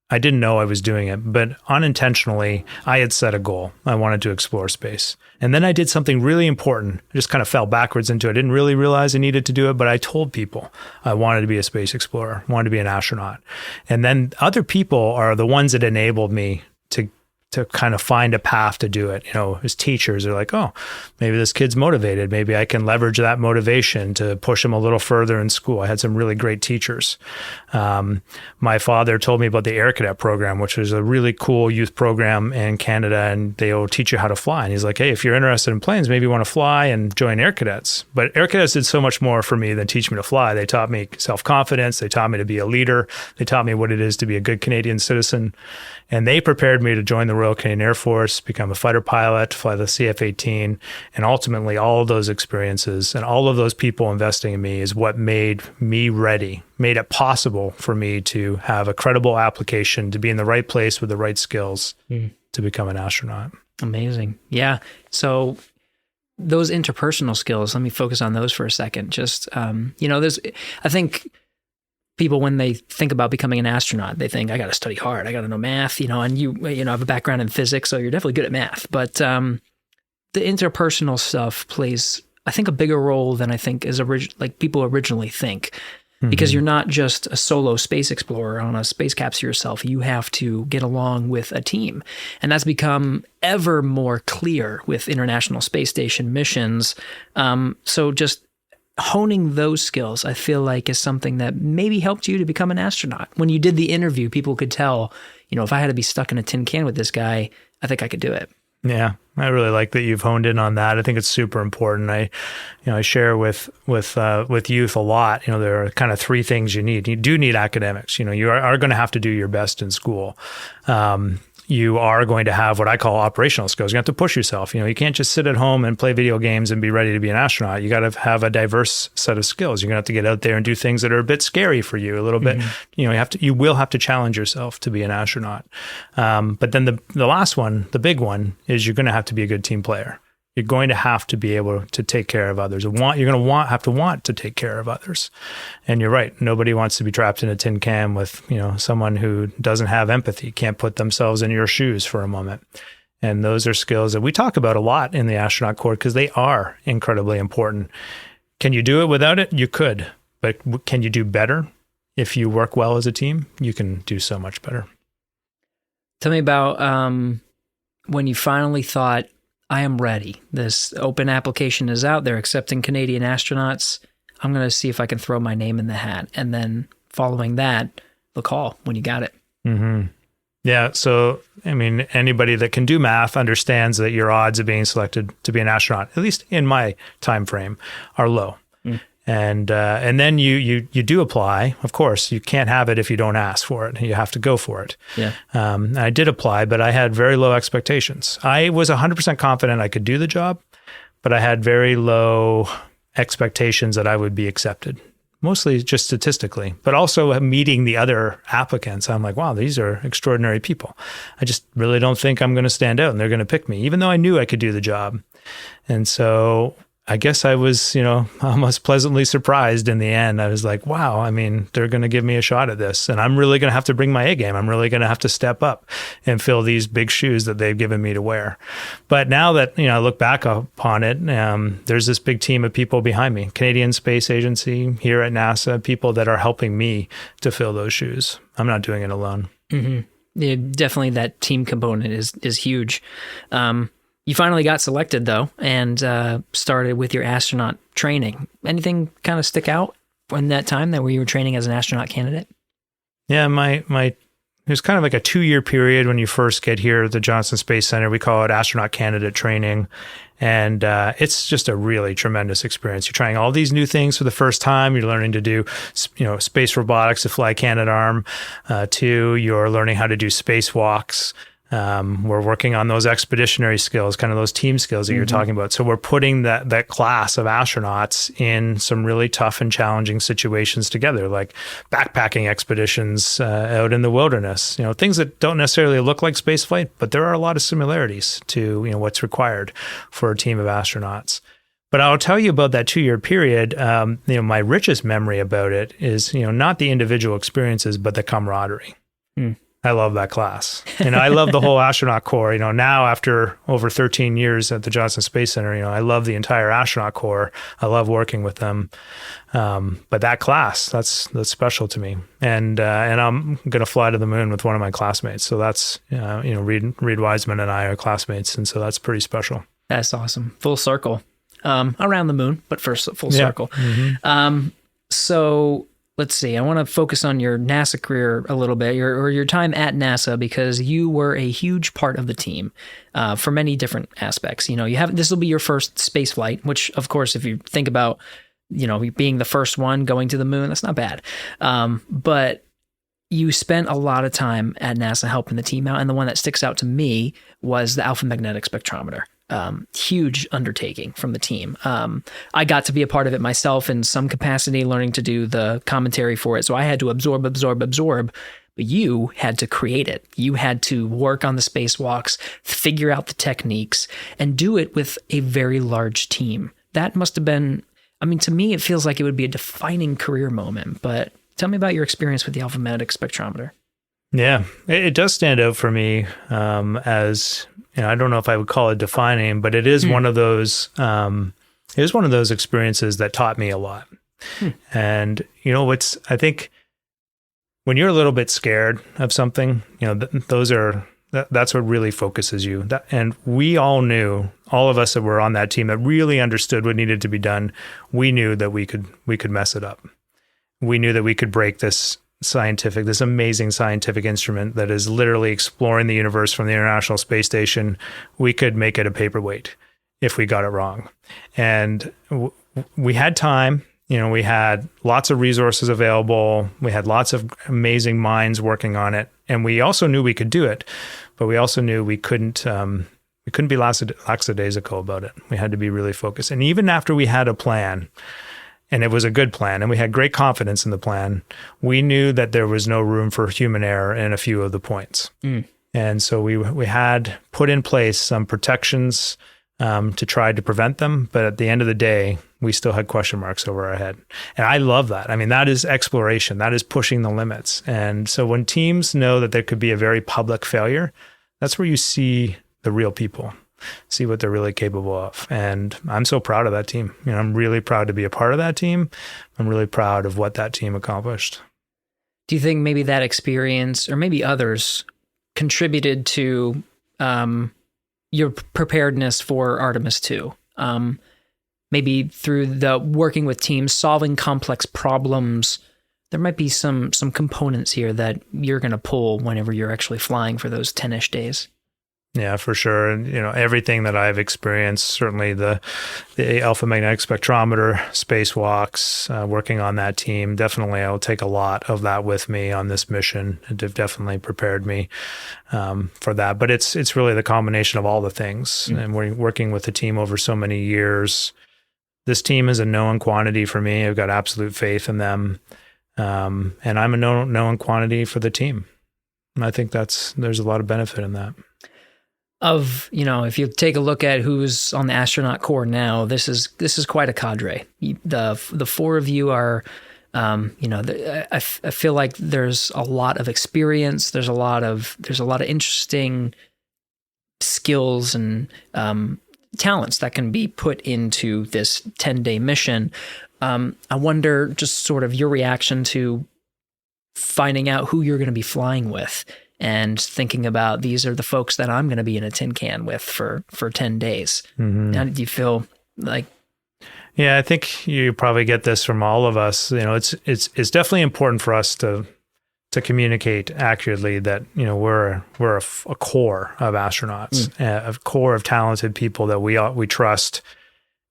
I didn't know I was doing it, but unintentionally, I had set a goal. I wanted to explore space. And then I did something really important. I just kind of fell backwards into it. I didn't really realize I needed to do it, but I told people I wanted to be a space explorer, wanted to be an astronaut. And then other people are the ones that enabled me to kind of find a path to do it. As teachers are like, oh, maybe this kid's motivated. Maybe I can leverage that motivation to push him a little further in school. I had some really great teachers. My father told me about the Air Cadet program, which was a really cool youth program in Canada, and they'll teach you how to fly. And he's like, hey, if you're interested in planes, maybe you want to fly and join Air Cadets. But Air Cadets did so much more for me than teach me to fly. They taught me self-confidence. They taught me to be a leader. They taught me what it is to be a good Canadian citizen. And they prepared me to join the Royal Canadian Air Force, become a fighter pilot, fly the CF-18, and ultimately all of those experiences and all of those people investing in me is what made me ready, made it possible for me to have a credible application, to be in the right place with the right skills to become an astronaut. Amazing. Yeah. So those interpersonal skills, let me focus on those for a second. Just, I think people, when they think about becoming an astronaut, they think, I got to study hard. I got to know math, and you have a background in physics, so you're definitely good at math. But the interpersonal stuff plays, I think, a bigger role than I think people originally think. Because you're not just a solo space explorer on a space capsule yourself. You have to get along with a team. And that's become ever more clear with International Space Station missions. So just honing those skills, I feel like, is something that maybe helped you to become an astronaut. When you did the interview, people could tell if I had to be stuck in a tin can with this guy, I think I could do it. Yeah, I really like that you've honed in on that. I think it's super important. I share with youth a lot. There are kind of three things you need. You do need academics. You are going to have to do your best in school. You are going to have what I call operational skills. You have to push yourself. You can't just sit at home and play video games and be ready to be an astronaut. You got to have a diverse set of skills. You're going to have to get out there and do things that are a bit scary for you, a little bit. You will have to challenge yourself to be an astronaut. But then the last one, the big one, is you're going to have to be a good team player. You're going to have to be able to take care of others. You're going to have to want to take care of others. And you're right. Nobody wants to be trapped in a tin can with, someone who doesn't have empathy, can't put themselves in your shoes for a moment. And those are skills that we talk about a lot in the astronaut corps because they are incredibly important. Can you do it without it? You could. But can you do better? If you work well as a team, you can do so much better. Tell me about when you finally thought, I am ready. This open application is out. They're accepting Canadian astronauts. I'm going to see if I can throw my name in the hat. And then following that, the call when you got it. Mm-hmm. Yeah. So, anybody that can do math understands that your odds of being selected to be an astronaut, at least in my time frame, are low. And then you do apply. Of course, you can't have it if you don't ask for it. You have to go for it. Yeah. I did apply, but I had very low expectations. I was 100% confident I could do the job, but I had very low expectations that I would be accepted, mostly just statistically, but also meeting the other applicants. I'm like, wow, these are extraordinary people. I just really don't think I'm going to stand out and they're going to pick me, even though I knew I could do the job. And so I guess I was, almost pleasantly surprised in the end. I was like, wow, they're going to give me a shot at this. And I'm really going to have to bring my A game. I'm really going to have to step up and fill these big shoes that they've given me to wear. But now that, I look back upon it, there's this big team of people behind me, Canadian Space Agency here at NASA, people that are helping me to fill those shoes. I'm not doing it alone. Mm-hmm. Yeah, definitely that team component is huge. You finally got selected, though, and started with your astronaut training. Anything kind of stick out in that time that where you were training as an astronaut candidate? Yeah, it was kind of like a 2-year period when you first get here at the Johnson Space Center. We call it astronaut candidate training. And it's just a really tremendous experience. You're trying all these new things for the first time. You're learning to do, space robotics to fly Canadarm. You're learning how to do spacewalks. We're working on those expeditionary skills, kind of those team skills that you're talking about. So we're putting that class of astronauts in some really tough and challenging situations together, like backpacking expeditions out in the wilderness, things that don't necessarily look like spaceflight, but there are a lot of similarities to, what's required for a team of astronauts. But I'll tell you about that 2-year period. My richest memory about it is, not the individual experiences, but the camaraderie. I love that class. And I love the whole astronaut corps. Now after over 13 years at the Johnson Space Center, I love the entire astronaut corps. I love working with them. But that class, that's special to me. And I'm going to fly to the moon with one of my classmates. So that's, Reed Wiseman and I are classmates. And so that's pretty special. That's awesome. Full circle. Around the moon, but first full circle. Mm-hmm. So let's see. I want to focus on your NASA career a little bit, or your time at NASA, because you were a huge part of the team for many different aspects. This will be your first space flight, which, of course, if you think about, being the first one going to the moon, that's not bad. But you spent a lot of time at NASA helping the team out, and the one that sticks out to me was the alpha magnetic spectrometer. Huge undertaking from the team. I got to be a part of it myself in some capacity, learning to do the commentary for it. So I had to absorb, but you had to create it. You had to work on the spacewalks, figure out the techniques, and do it with a very large team. That must have been, to me, it feels like it would be a defining career moment. But tell me about your experience with the alpha magnetic spectrometer. Yeah, it does stand out for me as, I don't know if I would call it defining, but it is one of those. It was one of those experiences that taught me a lot. And I think when you're a little bit scared of something, that's what really focuses you. And we all knew, all of us that were on that team that really understood what needed to be done. We knew that we could mess it up. We knew that we could break this this amazing scientific instrument that is literally exploring the universe from the International Space Station, we could make it a paperweight if we got it wrong. And we had time. We had lots of resources available. We had lots of amazing minds working on it. And we also knew we could do it, but we also knew we couldn't be lackadaisical about it. We had to be really focused. And even after we had a plan, and it was a good plan, and we had great confidence in the plan, we knew that there was no room for human error in a few of the points. And so we had put in place some protections to try to prevent them. But at the end of the day, we still had question marks over our head. And I love that. I mean, that is exploration. That is pushing the limits. And so when teams know that there could be a very public failure, that's where you see the real people, see what they're really capable of. And I'm so proud of that team. I'm really proud to be a part of that team. I'm really proud of what that team accomplished. Do you think maybe that experience, or maybe others, contributed to your preparedness for Artemis II? Maybe through the working with teams, solving complex problems, there might be some components here that you're going to pull whenever you're actually flying for those 10-ish days. Yeah, for sure. And, everything that I've experienced, certainly the alpha magnetic spectrometer, spacewalks, working on that team, definitely I'll take a lot of that with me on this mission. It definitely prepared me for that. But it's really the combination of all the things. And we're working with the team over so many years. This team is a known quantity for me. I've got absolute faith in them. And I'm a known quantity for the team. And I think there's a lot of benefit in that. If you take a look at who's on the astronaut corps now, this is quite a cadre. The four of you are, I feel like there's a lot of experience. There's a lot of interesting skills and talents that can be put into this 10-day mission. I wonder just sort of your reaction to finding out who you're going to be flying with, and thinking about, these are the folks that I'm going to be in a tin can with for 10 days. Mm-hmm. How did you feel like? Yeah, I think you probably get this from all of us. It's definitely important for us to communicate accurately that, we're a core of astronauts, a core of talented people that we trust.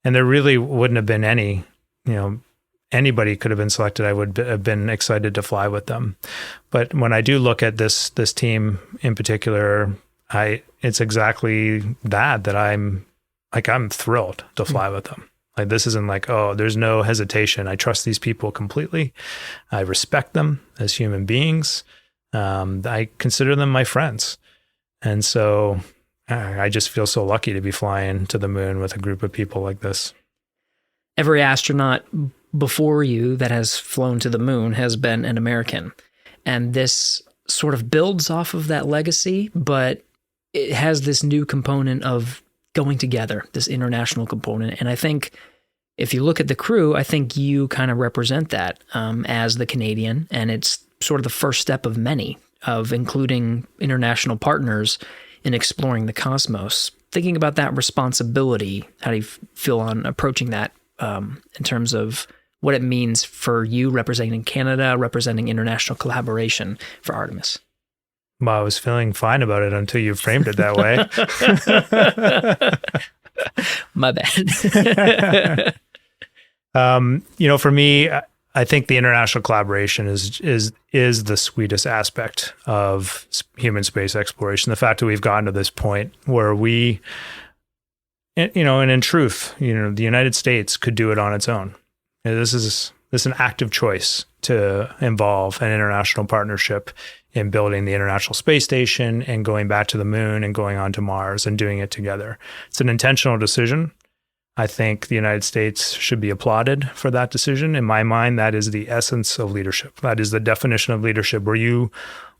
And there really wouldn't have been any, anybody could have been selected. I would have been excited to fly with them. But when I do look at this team in particular, it's exactly that I'm thrilled to fly with them. Like, this isn't like, oh, there's no hesitation. I trust these people completely. I respect them as human beings. I consider them my friends. And so I just feel so lucky to be flying to the moon with a group of people like this. Every astronaut before you that has flown to the moon has been an American. And this sort of builds off of that legacy, but it has this new component of going together, this international component. And I think if you look at the crew, I think you kind of represent that as the Canadian. And it's sort of the first step of many, of including international partners in exploring the cosmos. Thinking about that responsibility, how do you feel on approaching that in terms of what it means for you representing Canada, representing international collaboration for Artemis? Well, I was feeling fine about it until you framed it that way. My bad. For me, I think the international collaboration is the sweetest aspect of human space exploration. The fact that we've gotten to this point where we, and in truth, the United States could do it on its own. This is an active choice to involve an international partnership in building the International Space Station and going back to the moon and going on to Mars and doing it together. It's an intentional decision. I think the United States should be applauded for that decision. In my mind, that is the essence of leadership. That is the definition of leadership, where you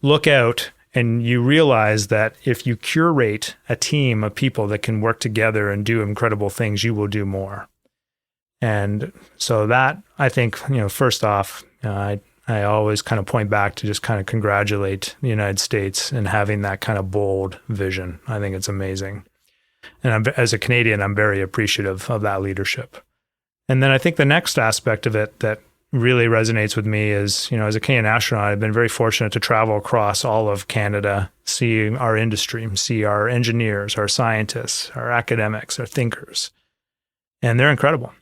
look out and you realize that if you curate a team of people that can work together and do incredible things, you will do more. And so that, I think, first off, I always kind of point back to just kind of congratulate the United States and having that kind of bold vision. I think it's amazing. And as a Canadian, I'm very appreciative of that leadership. And then I think the next aspect of it that really resonates with me is, as a Canadian astronaut, I've been very fortunate to travel across all of Canada, see our industry, see our engineers, our scientists, our academics, our thinkers, and they're incredible.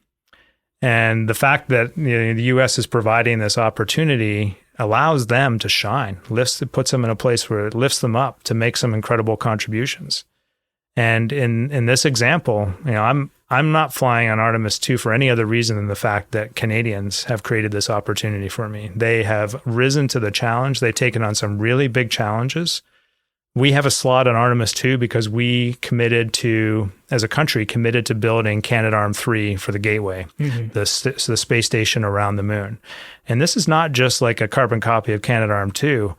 And the fact that the U.S. is providing this opportunity allows them to shine, puts them in a place where it lifts them up to make some incredible contributions. And in this example, I'm not flying on Artemis II for any other reason than the fact that Canadians have created this opportunity for me. They have risen to the challenge. They've taken on some really big challenges. We have a slot on Artemis II because we as a country, committed to building Canadarm3 for the Gateway, the space station around the moon. And this is not just like a carbon copy of Canadarm2.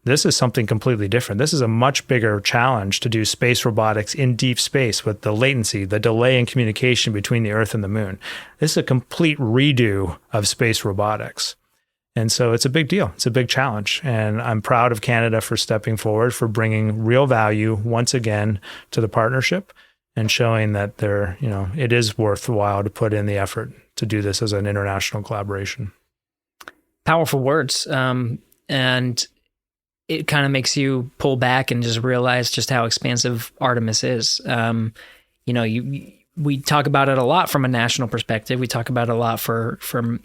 This is something completely different. This is a much bigger challenge to do space robotics in deep space with the latency, the delay in communication between the Earth and the moon. This is a complete redo of space robotics. And so it's a big deal. It's a big challenge. And I'm proud of Canada for stepping forward, for bringing real value once again to the partnership and showing that it is worthwhile to put in the effort to do this as an international collaboration. Powerful words. And it kind of makes you pull back and just realize just how expansive Artemis is. We talk about it a lot from a national perspective. We talk about it a lot from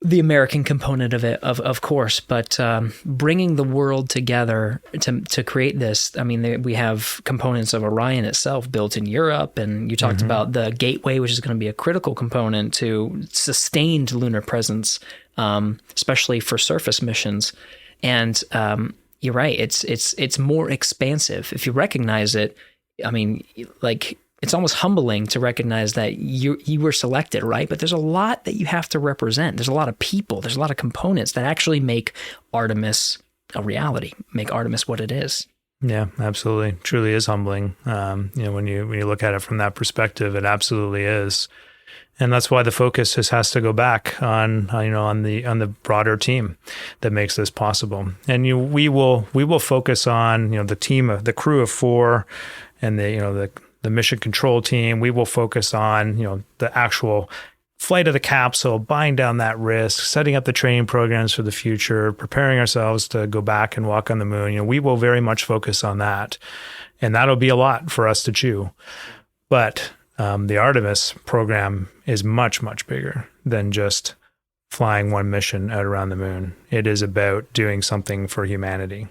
the American component of it, of course, but bringing the world together to create this. I mean, we have components of Orion itself built in Europe, and you talked about the Gateway, which is going to be a critical component to sustained lunar presence, especially for surface missions. And you're right; it's more expansive if you recognize it. I mean, like, it's almost humbling to recognize that you were selected, right? But there's a lot that you have to represent. There's a lot of people. There's a lot of components that actually make Artemis a reality, make Artemis what it is. Yeah, absolutely. Truly is humbling. When you look at it from that perspective, it absolutely is. And that's why the focus has to go back on the broader team that makes this possible. And we will focus on the team of the crew of 4 and the mission control team. We will focus on, the actual flight of the capsule, buying down that risk, setting up the training programs for the future, preparing ourselves to go back and walk on the moon. We will very much focus on that. And that'll be a lot for us to chew. But the Artemis program is much, much bigger than just flying one mission out around the moon. It is about doing something for humanity.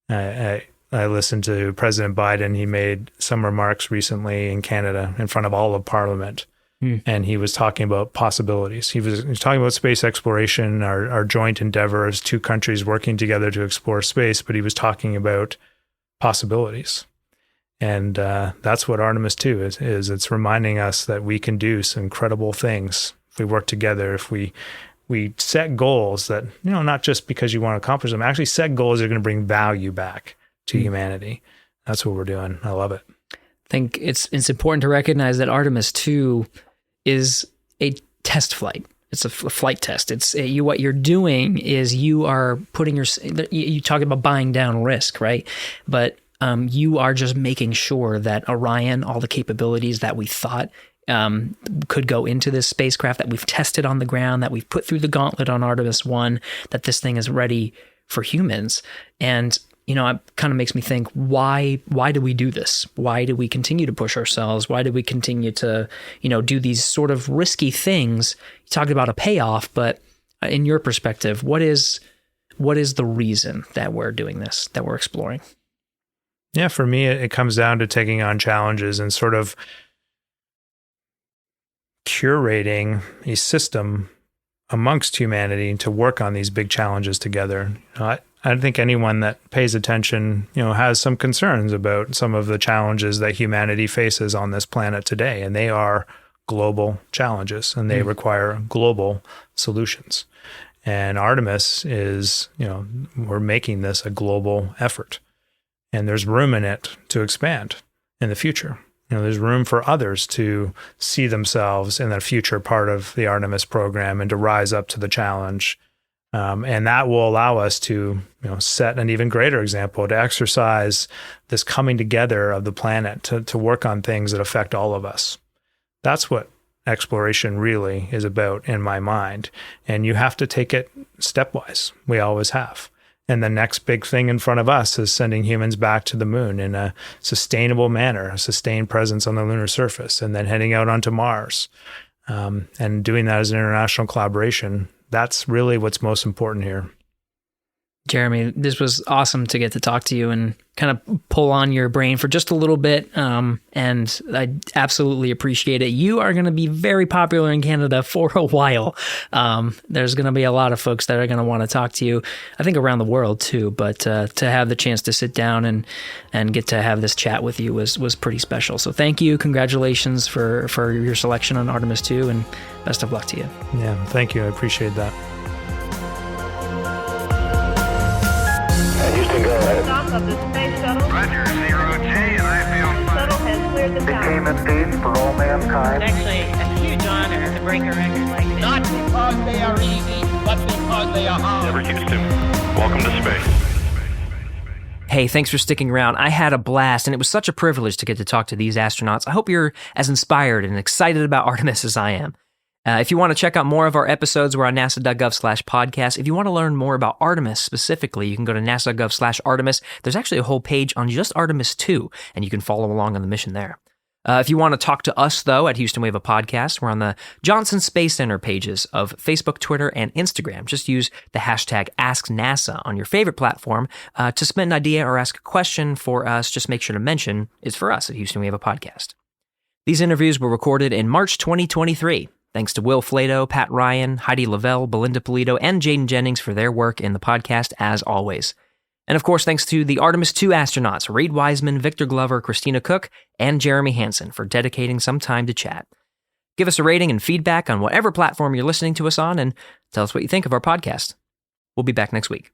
I listened to President Biden. He made some remarks recently in Canada in front of all of Parliament, and he was talking about possibilities. He was talking about space exploration, our joint endeavor as 2 countries working together to explore space, but he was talking about possibilities. And that's what Artemis II is. It's reminding us that we can do some incredible things if we work together, if we set goals that, not just because you want to accomplish them, actually set goals that are going to bring value back to humanity. That's what we're doing. I love it. I think it's important to recognize that Artemis II is a test flight. It's a flight test. It's what you're doing is you are putting you talk about buying down risk, right? But you are just making sure that Orion, all the capabilities that we thought could go into this spacecraft, that we've tested on the ground, that we've put through the gauntlet on Artemis I, that this thing is ready for humans. And it kind of makes me think, why do we do this? Why do we continue to push ourselves? Why do we continue to, do these sort of risky things? You talked about a payoff, but in your perspective, what is the reason that we're doing this, that we're exploring? Yeah, for me, it comes down to taking on challenges and sort of curating a system amongst humanity to work on these big challenges together. I think anyone that pays attention, has some concerns about some of the challenges that humanity faces on this planet today, and they are global challenges, and they require global solutions. And Artemis is, we're making this a global effort, and there's room in it to expand in the future. There's room for others to see themselves in the future part of the Artemis program and to rise up to the challenge. And that will allow us to, set an even greater example, to exercise this coming together of the planet to work on things that affect all of us. That's what exploration really is about in my mind. And you have to take it stepwise. We always have. And the next big thing in front of us is sending humans back to the moon in a sustainable manner, a sustained presence on the lunar surface, and then heading out onto Mars. And doing that as an international collaboration, that's really what's most important here. Jeremy, this was awesome to get to talk to you and kind of pull on your brain for just a little bit. And I absolutely appreciate it. You are going to be very popular in Canada for a while. There's going to be a lot of folks that are going to want to talk to you, I think around the world too. But to have the chance to sit down and get to have this chat with you was pretty special. So thank you. Congratulations for your selection on Artemis II, and best of luck to you. Yeah, thank you. I appreciate that. Houston, go ahead. Stop of the space shuttle. Roger, 0G, and I feel Shuttle has cleared the tower. became a deed for all mankind. It's actually a huge honor to break a record like this. Not because they are easy, but because they are hard. Never Houston, welcome to space. Hey, thanks for sticking around. I had a blast, and it was such a privilege to get to talk to these astronauts. I hope you're as inspired and excited about Artemis as I am. If you want to check out more of our episodes, we're on nasa.gov/podcast. If you want to learn more about Artemis specifically, you can go to nasa.gov/Artemis. There's actually a whole page on just Artemis II, and you can follow along on the mission there. If you want to talk to us, though, at Houston We Have a Podcast, we're on the Johnson Space Center pages of Facebook, Twitter, and Instagram. Just use the hashtag AskNASA on your favorite platform to submit an idea or ask a question for us. Just make sure to mention it's for us at Houston We Have a Podcast. These interviews were recorded in March 2023. Thanks to Will Flato, Pat Ryan, Heidi Lavelle, Belinda Polito, and Jaden Jennings for their work in the podcast, as always. And of course, thanks to the Artemis II astronauts, Reed Wiseman, Victor Glover, Christina Cook, and Jeremy Hansen for dedicating some time to chat. Give us a rating and feedback on whatever platform you're listening to us on, and tell us what you think of our podcast. We'll be back next week.